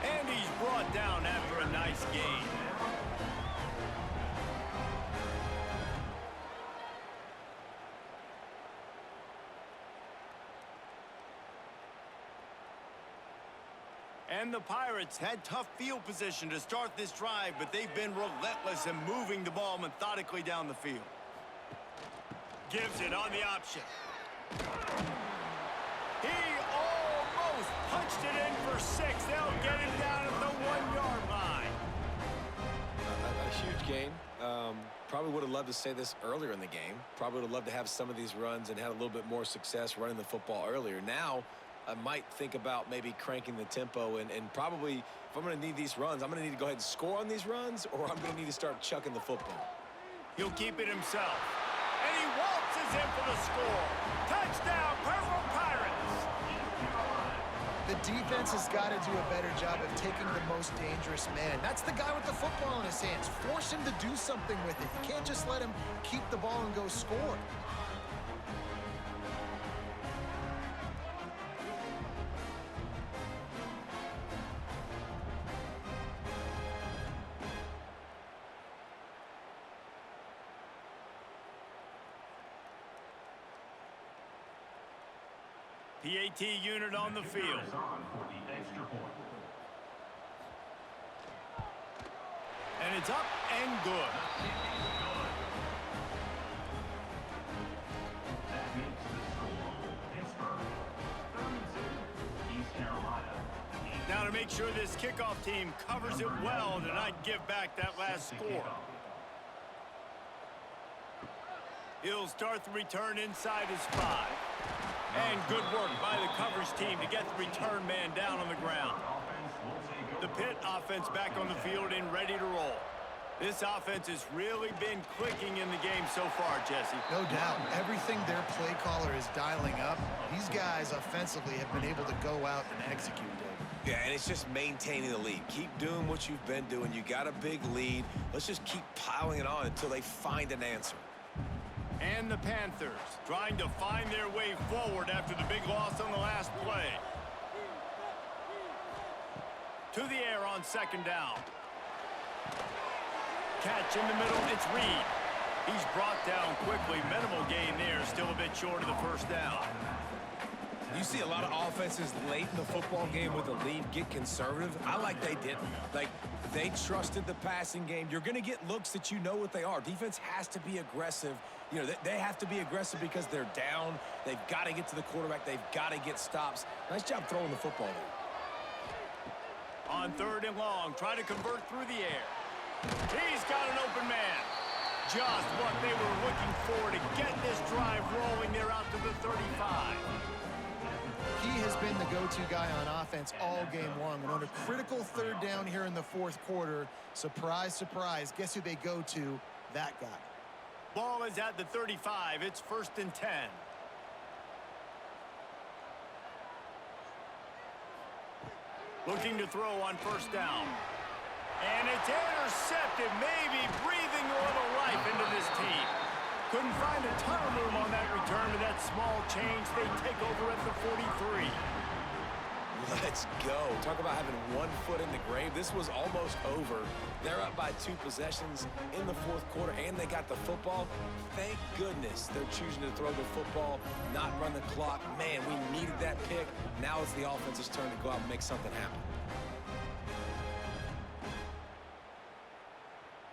And he's brought down after a nice gain. And the Pirates had tough field position to start this drive, but they've been relentless in moving the ball methodically down the field. Gives it on the option. He almost punched it in for 6. They'll get it down at the 1-yard line. A huge gain. Probably would have loved to say this earlier in the game. Probably would have loved to have some of these runs and had a little bit more success running the football earlier. Now, I might think about maybe cranking the tempo and probably, if I'm going to need these runs, I'm going to need to go ahead and score on these runs, or I'm going to need to start chucking the football. He'll keep it himself. And he waltzes in for the score. Touchdown, Pittsburgh Pirates. The defense has got to do a better job of taking the most dangerous man. That's the guy with the football in his hands. Force him to do something with it. You can't just let him keep the ball and go score. PAT unit on the field. And it's up and good. That makes the score Pittsburgh 32, East Carolina. Now to make sure this kickoff team covers it well to not give back that last score. He'll start the return inside his 5. And good work by the coverage team to get the return man down on the ground. The Pitt offense back on the field and ready to roll. This offense has really been clicking in the game so far, Jesse. No doubt. Everything their play caller is dialing up, these guys offensively have been able to go out and execute, Dave. Yeah, and it's just maintaining the lead. Keep doing what you've been doing. You got a big lead. Let's just keep piling it on until they find an answer. And the Panthers trying to find their way forward after the big loss on the last play. To the air on second down. Catch in the middle, it's Reed. He's brought down quickly. Minimal gain there, still a bit short of the first down. You see a lot of offenses late in the football game with a lead get conservative. I like they didn't. Like, they trusted the passing game. You're going to get looks that you know what they are. Defense has to be aggressive. You know, they have to be aggressive because they're down. They've got to get to the quarterback. They've got to get stops. Nice job throwing the football there. On third and long, try to convert through the air. He's got an open man. Just what they were looking for to get this drive rolling. They're out to the 35. He has been the go-to guy on offense all game long. And on a critical third down here in the fourth quarter, surprise, surprise, guess who they go to? That guy. Ball is at the 35. It's 1st and 10. Looking to throw on 1st down. And it's intercepted, maybe breathing a little life into this team. Couldn't find a ton of room on that return to that small change. They take over at the 43. Let's go. Talk about having one foot in the grave. This was almost over. They're up by 2 possessions in the 4th quarter, and they got the football. Thank goodness they're choosing to throw the football, not run the clock. Man, we needed that pick. Now it's the offense's turn to go out and make something happen.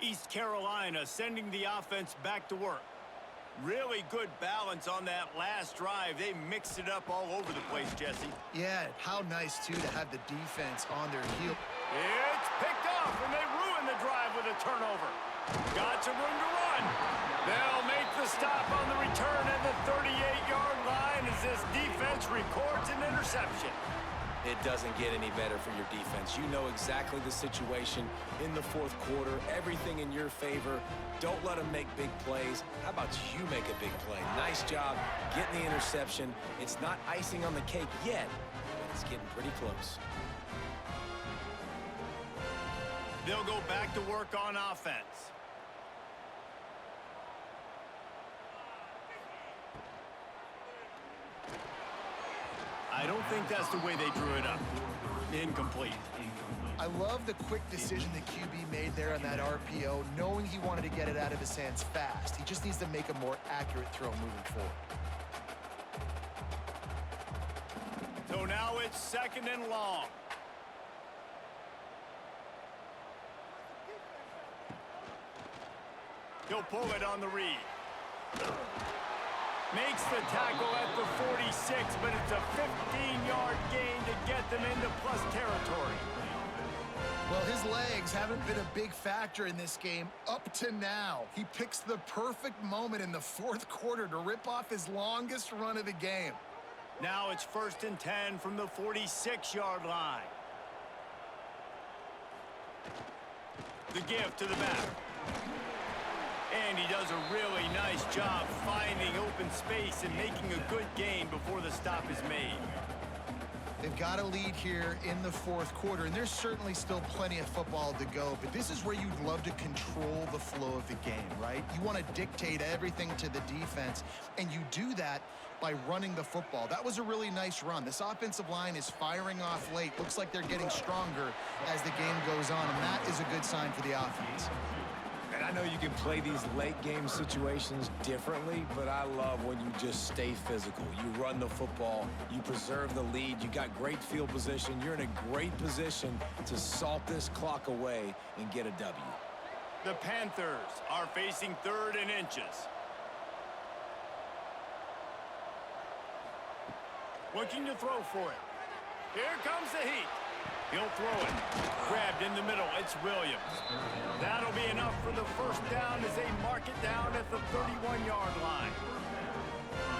East Carolina sending the offense back to work. Really good balance on that last drive. They mixed it up all over the place, Jesse. Yeah, how nice, too, to have the defense on their heel. It's picked off, and they ruin the drive with a turnover. Got some room to run. They'll make the stop on the return at the 38-yard line as this defense records an interception. It doesn't get any better for your defense. You know exactly the situation in the 4th quarter. Everything in your favor. Don't let them make big plays. How about you make a big play? Nice job getting the interception. It's not icing on the cake yet, but it's getting pretty close. They'll go back to work on offense. I don't think that's the way they drew it up. Incomplete. I love the quick decision the QB made there on that RPO, knowing he wanted to get it out of his hands fast. He just needs to make a more accurate throw moving forward. So now it's 2nd and long. He'll pull it on the read. Makes the tackle at the 46, but it's a 15-yard gain to get them into plus territory. Well, his legs haven't been a big factor in this game up to now. He picks the perfect moment in the 4th quarter to rip off his longest run of the game. Now it's 1st and 10 from the 46-yard line. The give to the back. And he does a really nice job finding open space and making a good gain before the stop is made. They've got a lead here in the 4th quarter, and there's certainly still plenty of football to go, but this is where you'd love to control the flow of the game, right? You want to dictate everything to the defense, and you do that by running the football. That was a really nice run. This offensive line is firing off late. Looks like they're getting stronger as the game goes on, and that is a good sign for the offense. And I know you can play these late game situations differently, but I love when you just stay physical. You run the football, you preserve the lead, you got great field position, you're in a great position to salt this clock away and get a W. The Panthers are facing 3rd and inches. Looking to throw for it. Here comes the heat. He'll throw it. Grabbed in the middle. It's Williams. That'll be enough for the 1st down as they mark it down at the 31-yard line.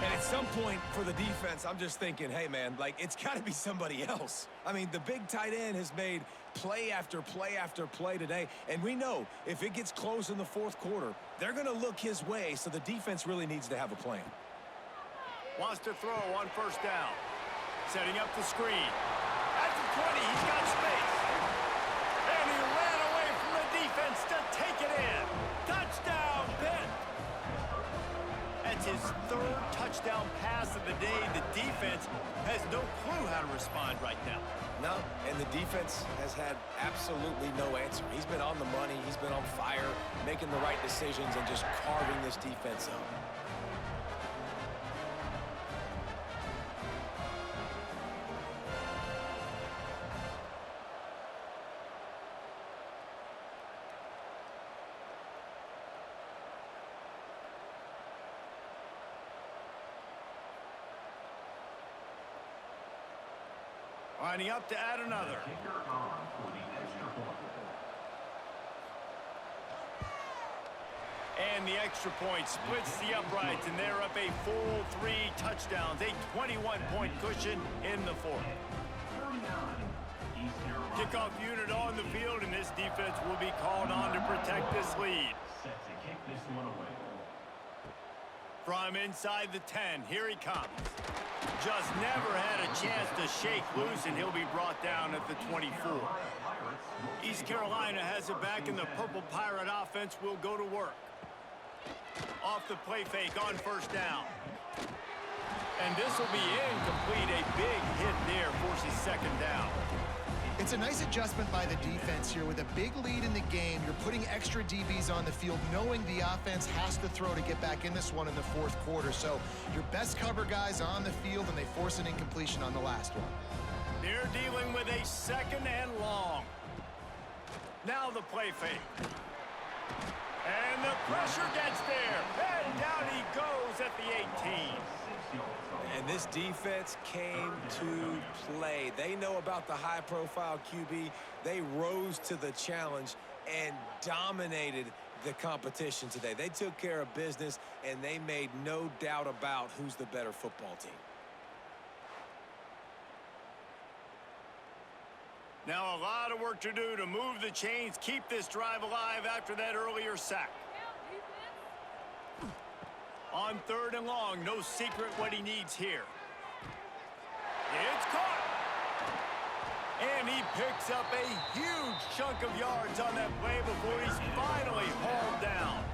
And at some point for the defense, I'm just thinking, hey, man, like, it's got to be somebody else. I mean, the big tight end has made play after play after play today. And we know if it gets close in the 4th quarter, they're going to look his way, so the defense really needs to have a plan. Wants to throw on 1st down. Setting up the screen. At the 20, he's got space. And he ran away from the defense to take it in. Touchdown, Pitt. That's his 3rd touchdown pass of the day. The defense has no clue how to respond right now. No, and the defense has had absolutely no answer. He's been on the money. He's been on fire, making the right decisions and just carving this defense up. Lining up to add another. Kicker on for the extra point. And the extra point splits the uprights, and they're up a full 3 touchdowns, a 21-point cushion in the 4th. 39, East Carolina. Kickoff unit on the field, and this defense will be called on to protect this lead. Set to kick this one away. From inside the 10, here he comes. Just never had a chance to shake loose, and he'll be brought down at the 24. East Carolina has it back, and the Purple Pirate offense will go to work. Off the play fake on first down. And this will be incomplete. A big hit there forces second down. It's a nice adjustment by the defense here. With a big lead in the game, you're putting extra DBs on the field, knowing the offense has to throw to get back in this one in the fourth quarter. So your best cover guys on the field, and they force an incompletion on the last one. They're dealing with a second and long. Now the play fake. And the pressure gets there. And down he goes at the 18. And this defense came to play. They know about the high-profile QB. They rose to the challenge and dominated the competition today. They took care of business, and they made no doubt about who's the better football team. Now a lot of work to do to move the chains, keep this drive alive after that earlier sack. On third and long, no secret what he needs here. It's caught. And he picks up a huge chunk of yards on that play before he's finally hauled down.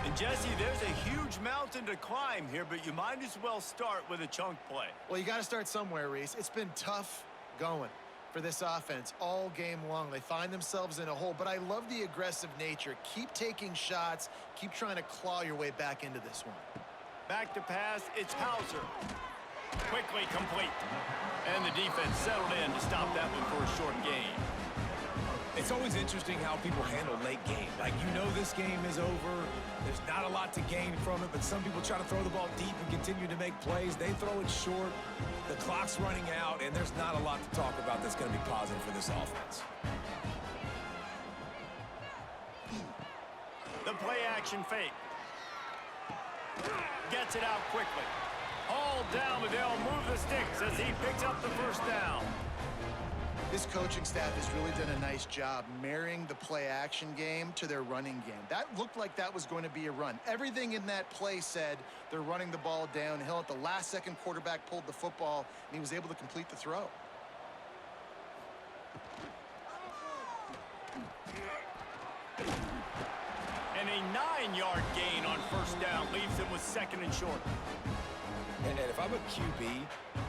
And Jesse, there's a huge mountain to climb here, but you might as well start with a chunk play. Well, you got to start somewhere, Reese. It's been tough going for this offense all game long. They find themselves in a hole, but I love the aggressive nature. Keep taking shots. Keep trying to claw your way back into this one. Back to pass, it's Hauser. Quickly complete. And the defense settled in to stop that one for a short gain. It's always interesting how people handle late game. Like, you know this game is over. There's not a lot to gain from it, but some people try to throw the ball deep and continue to make plays. They throw it short. The clock's running out, and there's not a lot to talk about that's going to be positive for this offense. The play-action fake. Gets it out quickly. Hauled down, but they'll move the sticks as he picks up the first down. This coaching staff has really done a nice job marrying the play-action game to their running game. That looked like that was going to be a run. Everything in that play said they're running the ball downhill. At the last second, quarterback pulled the football, and he was able to complete the throw. And a 9-yard gain on first down leaves him with second and short. And if I'm a QB,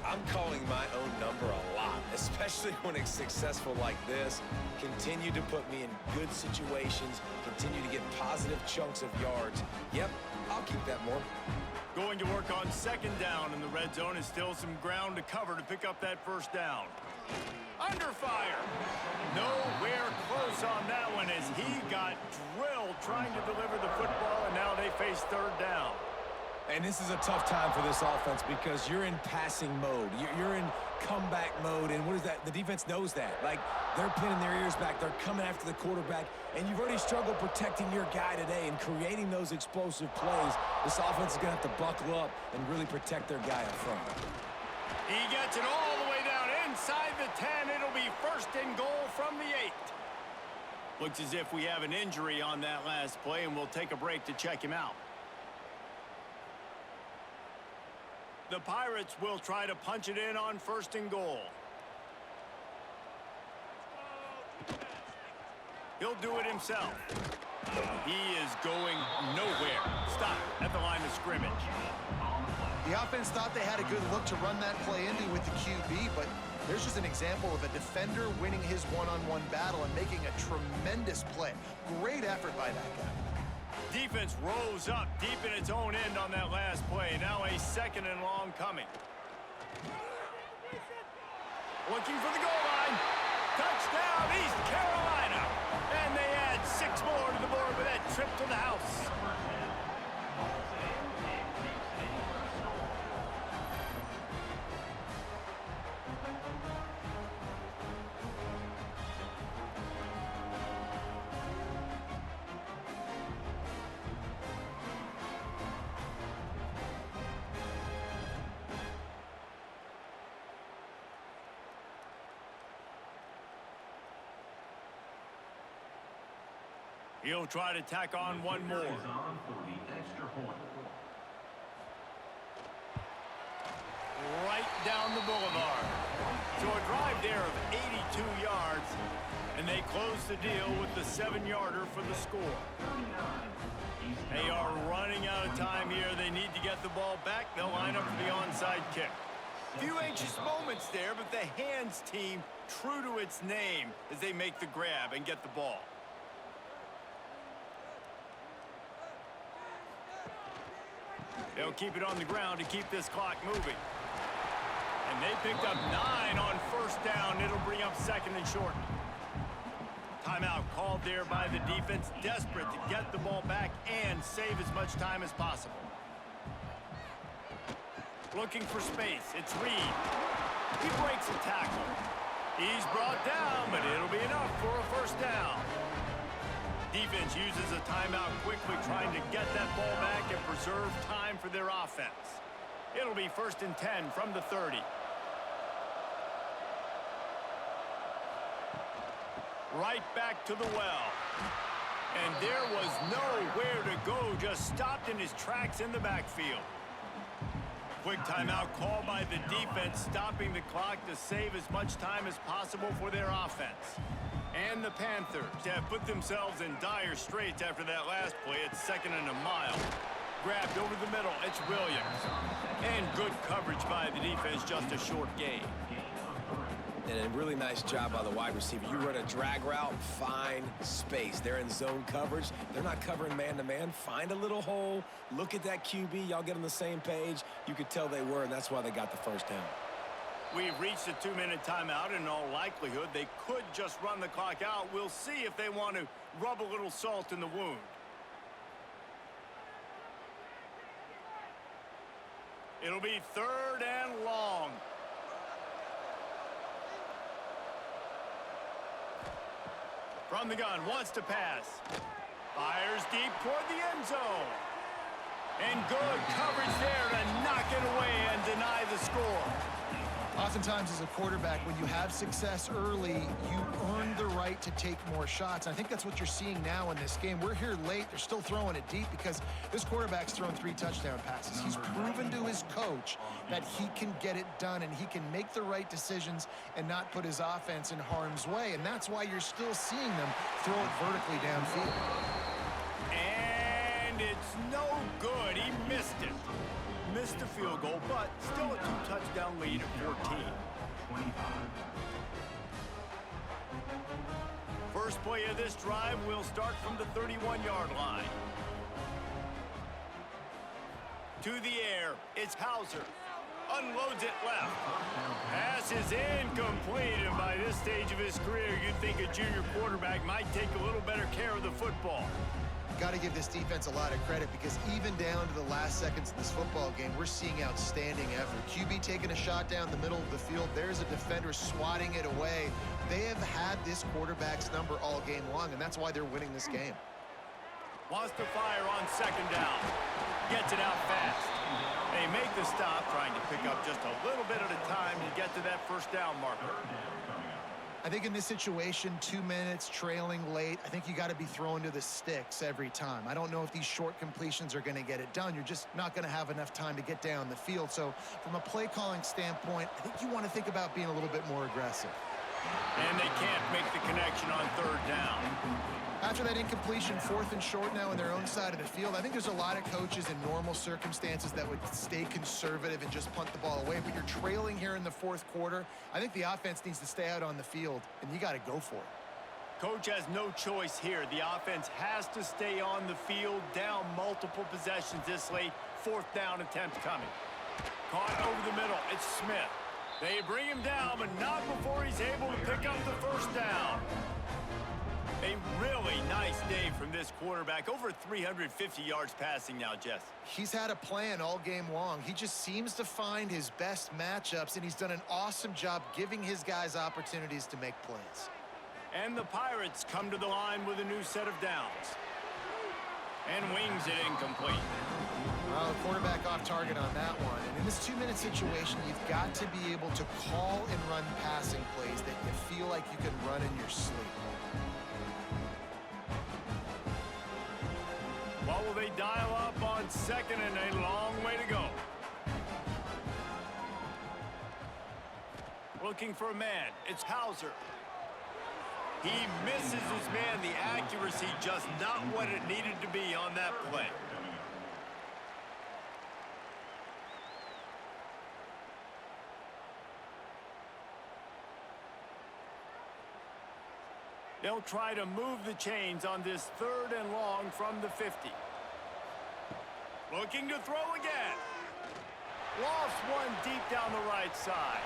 I'm calling my own number a lot, especially when it's successful like this. Continue to put me in good situations, continue to get positive chunks of yards. Yep, I'll keep that more. Going to work on second down in the red zone is still some ground to cover to pick up that first down. Under fire. Nowhere close on that one as he got drilled trying to deliver the football, and now they face third down. And this is a tough time for this offense because you're in passing mode. You're in comeback mode, and what is that? The defense knows that. Like, they're pinning their ears back. They're coming after the quarterback, and you've already struggled protecting your guy today and creating those explosive plays. This offense is going to have to buckle up and really protect their guy up front. He gets it all the way down inside the 10. It'll be first and goal from the 8. Looks as if we have an injury on that last play, and we'll take a break to check him out. The Pirates will try to punch it in on first and goal. He'll do it himself. He is going nowhere. Stop at the line of scrimmage. The offense thought they had a good look to run that play into with the QB, but there's just an example of a defender winning his one-on-one battle and making a tremendous play. Great effort by that guy. Defense rose up deep in its own end on that last play. Now a second and long coming. Looking for the goal line. Touchdown, East Carolina. And they add 6 more to the board with that trip to the house. He'll try to tack on one more. down the boulevard. So a drive there of 82 yards, and they close the deal with the 7-yarder for the score. They are running out of time here. They need to get the ball back. They'll line up for the onside kick. Few anxious moments there, but the hands team true to its name as they make the grab and get the ball. They'll keep it on the ground to keep this clock moving. And they picked up 9 on first down. It'll bring up second and short. Timeout called there by the defense, desperate to get the ball back and save as much time as possible. Looking for space. It's Reed. He breaks a tackle. He's brought down, but it'll be enough for a first down. Defense uses a timeout quickly, trying to get that ball back and preserve time for their offense. It'll be 1st and 10 from the 30. Right back to the well. And there was nowhere to go, just stopped in his tracks in the backfield. Quick timeout called by the defense, stopping the clock to save as much time as possible for their offense. And the Panthers have put themselves in dire straits after that last play. It's 2nd and a mile. Grabbed over the middle. It's Williams. And good coverage by the defense, just a short gain. And a really nice job by the wide receiver. You run a drag route, find space. They're in zone coverage. They're not covering man-to-man. Find a little hole. Look at that QB. Y'all get on the same page. You could tell they were, and that's why they got the first down. We've reached a 2-minute timeout, and in all likelihood, they could just run the clock out. We'll see if they want to rub a little salt in the wound. It'll be 3rd and long. From the gun, wants to pass. Fires deep toward the end zone. And good coverage there to knock it away and deny the score. Oftentimes as a quarterback, when you have success early, you earn the right to take more shots. I think that's what you're seeing now in this game. We're here late. They're still throwing it deep because this quarterback's thrown 3 touchdown passes. He's proven to his coach that he can get it done and he can make the right decisions and not put his offense in harm's way. And that's why you're still seeing them throw it vertically downfield. And it's no good. He missed it. Missed the field goal, but still a 2-touchdown lead at 14. First play of this drive will start from the 31-yard line. To the air, it's Hauser. Unloads it left. Pass is incomplete, and by this stage of his career, you'd think a junior quarterback might take a little better care of the football. Got to give this defense a lot of credit because even down to the last seconds of this football game, we're seeing outstanding effort. QB taking a shot down the middle of the field. There's a defender swatting it away. They have had this quarterback's number all game long, and that's why they're winning this game. Wants to fire on 2nd down. Gets it out fast. They make the stop, trying to pick up just a little bit at a time to get to that first down marker. I think in this situation, 2 minutes, trailing late, I think you got to be throwing to the sticks every time. I don't know if these short completions are going to get it done. You're just not going to have enough time to get down the field. So from a play calling standpoint, I think you want to think about being a little bit more aggressive. And they can't make the connection on 3rd down. After that incompletion, 4th and short now on their own side of the field, I think there's a lot of coaches in normal circumstances that would stay conservative and just punt the ball away. But you're trailing here in the 4th quarter. I think the offense needs to stay out on the field, and you got to go for it. Coach has no choice here. The offense has to stay on the field, down multiple possessions this late. 4th down attempt coming. Caught over the middle. It's Smith. They bring him down, but not before he's able to pick up the first down. A really nice day from this quarterback. Over 350 yards passing now, Jess. He's had a plan all game long. He just seems to find his best matchups, and he's done an awesome job giving his guys opportunities to make plays. And the Pirates come to the line with a new set of downs. And wings it incomplete. Well, the quarterback off target on that one. And in this 2-minute situation, you've got to be able to call and run passing plays that you feel like you can run in your sleep. What will they dial up on 2nd and a long way to go? Looking for a man. It's Hauser. He misses his man. The accuracy just not what it needed to be on that play. They'll try to move the chains on this 3rd and long from the 50. Looking to throw again. Lofts one deep down the right side.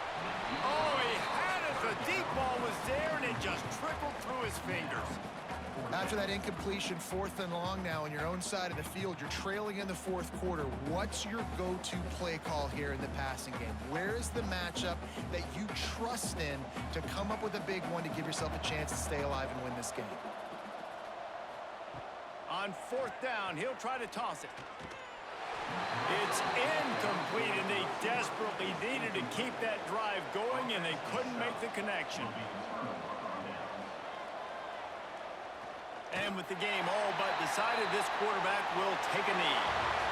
Oh, he had it. The deep ball was there, and it just trickled through his fingers. After that incompletion, 4th and long now on your own side of the field, you're trailing in the 4th quarter. What's your go-to play call here in the passing game? Where is the matchup that you trust in to come up with a big one to give yourself a chance to stay alive and win this game? On 4th down, he'll try to toss it. It's incomplete, and they desperately needed to keep that drive going, and they couldn't make the connection. And with the game all but decided, this quarterback will take a knee.